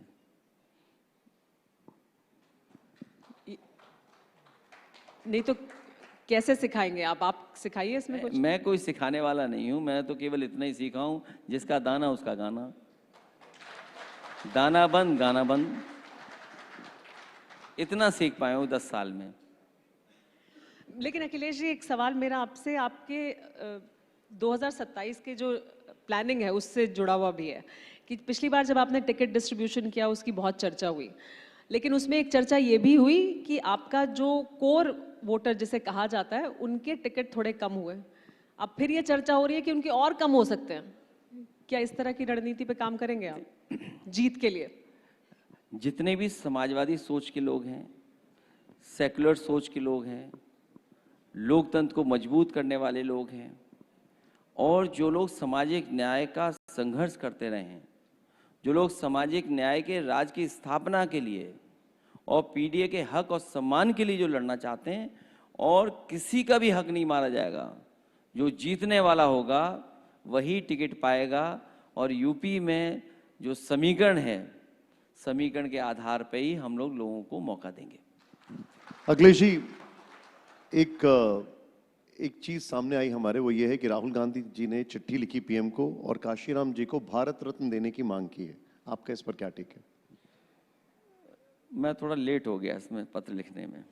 नहीं तो कैसे सिखाएंगे आप सिखाइए इसमें कुछ। मैं कोई सिखाने वाला नहीं हूं, मैं तो केवल इतना ही सीखा हूं, जिसका दाना उसका गाना, दाना बंद गाना बंद, इतना सीख पाया हूं 10 साल में। लेकिन अखिलेश जी, एक सवाल मेरा आपसे, आपके 2027 के जो प्लानिंग है उससे जुड़ा हुआ भी है कि पिछली बार जब आपने टिकट डिस्ट्रीब्यूशन किया उसकी बहुत चर्चा हुई, लेकिन उसमें एक चर्चा ये भी हुई कि आपका जो कोर वोटर जिसे कहा जाता है उनके टिकट थोड़े कम हुए। अब फिर ये चर्चा हो रही है कि उनके और कम हो सकते हैं। क्या इस तरह की रणनीति पे काम करेंगे आप जीत के लिए? जितने भी समाजवादी सोच के लोग हैं, सेकुलर सोच के लोग हैं, लोकतंत्र को मजबूत करने वाले लोग हैं, और जो लोग सामाजिक न्याय का संघर्ष करते रहे हैं, जो लोग सामाजिक न्याय के राज की स्थापना के लिए और पीडीए के हक और सम्मान के लिए जो लड़ना चाहते हैं, और किसी का भी हक नहीं मारा जाएगा, जो जीतने वाला होगा वही टिकट पाएगा। और यूपी में जो समीकरण है, समीकरण के आधार पर ही हम लोगों को मौका देंगे। अखिलेश जी, एक चीज सामने आई हमारे, वो ये है कि राहुल गांधी जी ने चिट्ठी लिखी पीएम को और काशीराम जी को भारत रत्न देने की मांग की है। आपका इस पर क्या टेक है? मैं थोड़ा लेट हो गया इसमें पत्र लिखने में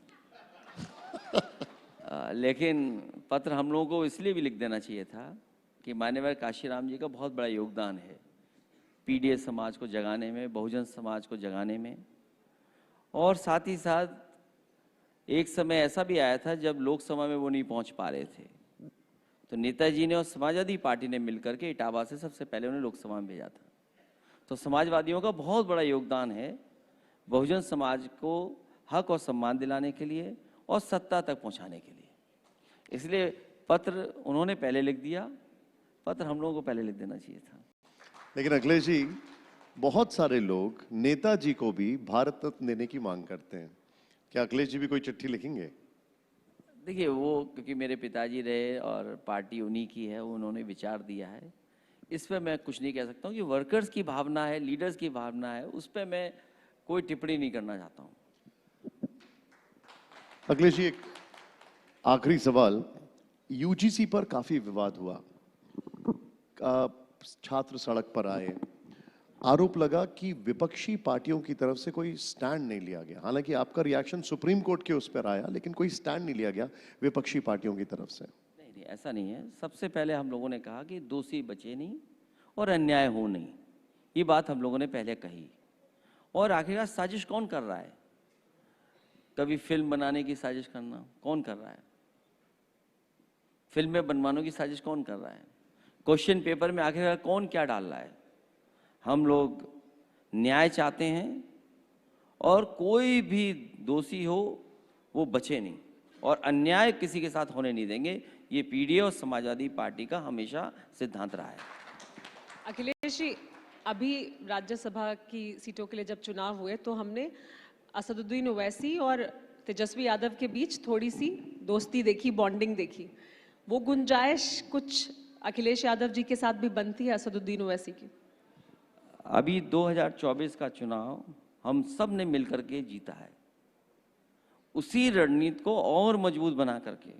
लेकिन पत्र हम लोगों को इसलिए भी लिख देना चाहिए था कि मान्यवर काशीराम जी का बहुत बड़ा योगदान है पीडीए समाज को जगाने में, बहुजन समाज को जगाने में। और साथ ही साथ एक समय ऐसा भी आया था जब लोकसभा में वो नहीं पहुंच पा रहे थे, तो नेताजी ने और समाजवादी पार्टी ने मिलकर के इटावा से सबसे पहले उन्हें लोकसभा में भेजा था। तो समाजवादियों का बहुत बड़ा योगदान है बहुजन समाज को हक और सम्मान दिलाने के लिए और सत्ता तक पहुंचाने के लिए। इसलिए पत्र उन्होंने पहले लिख दिया, पत्र हम लोगों को पहले लिख देना चाहिए था। लेकिन अखिलेश जी, बहुत सारे लोग नेताजी को भी भारत रत्न देने की मांग करते हैं। क्या अखिलेश जी भी कोई चिट्ठी लिखेंगे? देखिए, वो क्योंकि मेरे पिताजी रहे और पार्टी उन्हीं की है, उन्होंने विचार दिया है, इस पर मैं कुछ नहीं कह सकता हूँ। कि वर्कर्स की भावना है, लीडर्स की भावना है, उस पर मैं कोई टिप्पणी नहीं करना चाहता हूँ। अखिलेश जी, एक आखिरी सवाल। यूजीसी पर काफी विवाद हुआ, छात्र सड़क पर आए, आरोप लगा कि विपक्षी पार्टियों की तरफ से कोई स्टैंड नहीं लिया गया। हालांकि आपका रिएक्शन सुप्रीम कोर्ट के उस पर आया, लेकिन कोई स्टैंड नहीं लिया गया विपक्षी पार्टियों की तरफ से। नहीं, ऐसा नहीं है। सबसे पहले हम लोगों ने कहा कि दोषी बचे नहीं और अन्याय हो नहीं, ये बात हम लोगों ने पहले कही। और आखिरकार साजिश कौन कर रहा है? कभी फिल्म बनाने की साजिश करना कौन कर रहा है? फिल्में बनवाने की साजिश कौन कर रहा है? क्वेश्चन पेपर में आखिरकार कौन क्या डाल रहा है? हम लोग न्याय चाहते हैं और कोई भी दोषी हो वो बचे नहीं, और अन्याय किसी के साथ होने नहीं देंगे। ये पीडीए और समाजवादी पार्टी का हमेशा सिद्धांत रहा है। अखिलेश जी, अभी राज्यसभा की सीटों के लिए जब चुनाव हुए तो हमने असदुद्दीन ओवैसी और तेजस्वी यादव के बीच थोड़ी सी दोस्ती देखी, बॉन्डिंग देखी। वो गुंजाइश कुछ अखिलेश यादव जी के साथ भी बनती है असदुद्दीन ओवैसी की? अभी 2024 का चुनाव हम सब ने मिलकर के जीता है। उसी रणनीति को और मजबूत बना करके,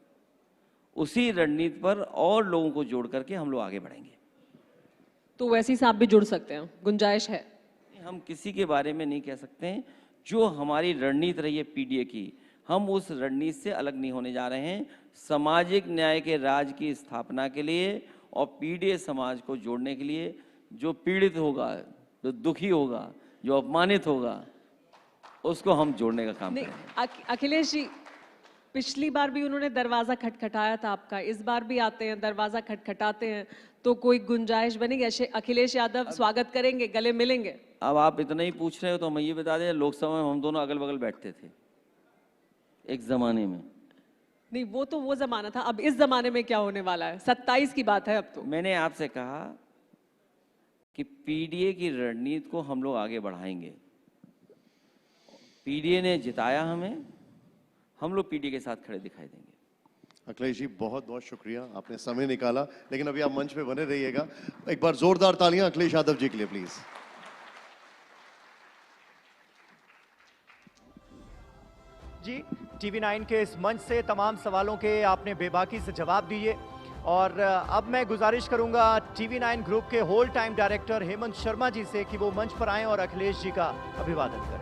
उसी रणनीति पर और लोगों को जोड़ करके हम लोग आगे बढ़ेंगे। तो वैसे साहब भी जुड़ सकते हैं, गुंजाइश है? हम किसी के बारे में नहीं कह सकते हैं। जो हमारी रणनीति रही है पीडीए की, हम उस रणनीति से अलग नहीं होने जा रहे हैं। सामाजिक न्याय के राज की स्थापना के लिए और पीडीए समाज को जोड़ने के लिए, जो पीड़ित होगा, जो दुखी होगा, जो अपमानित होगा, उसको हम जोड़ने का काम करेंगे। अखिलेश जी, पिछली बार भी उन्होंने दरवाजा खटखटाया था आपका, इस बार भी आते हैं, दरवाजा खटखटाते हैं, तो कोई गुंजाइश बनेगी? अखिलेश यादव स्वागत करेंगे, गले मिलेंगे? अब आप इतना ही पूछ रहे हो तो मैं ये बता दें, लोकसभा में हम दोनों अगल बगल बैठते थे एक जमाने में। नहीं, वो तो वो जमाना था, अब इस जमाने में क्या होने वाला है? 27 की बात है अब तो। मैंने आपसे कहा कि पीडीए की रणनीति को हम लोग आगे बढ़ाएंगे। पीडीए ने जिताया हमें, हम लोग पीडीए के साथ खड़े दिखाई देंगे। अखिलेश जी, बहुत बहुत शुक्रिया, आपने समय निकाला। लेकिन अभी आप मंच पे बने रहिएगा। एक बार जोरदार तालियां अखिलेश यादव जी के लिए प्लीज। जी, TV9 के इस मंच से तमाम सवालों के आपने बेबाकी से जवाब दिए, और अब मैं गुजारिश करूंगा TV9 ग्रुप के whole time director Hemant Sharma ji से कि वो मंच पर आएं और अखिलेश जी का अभिवादन करें।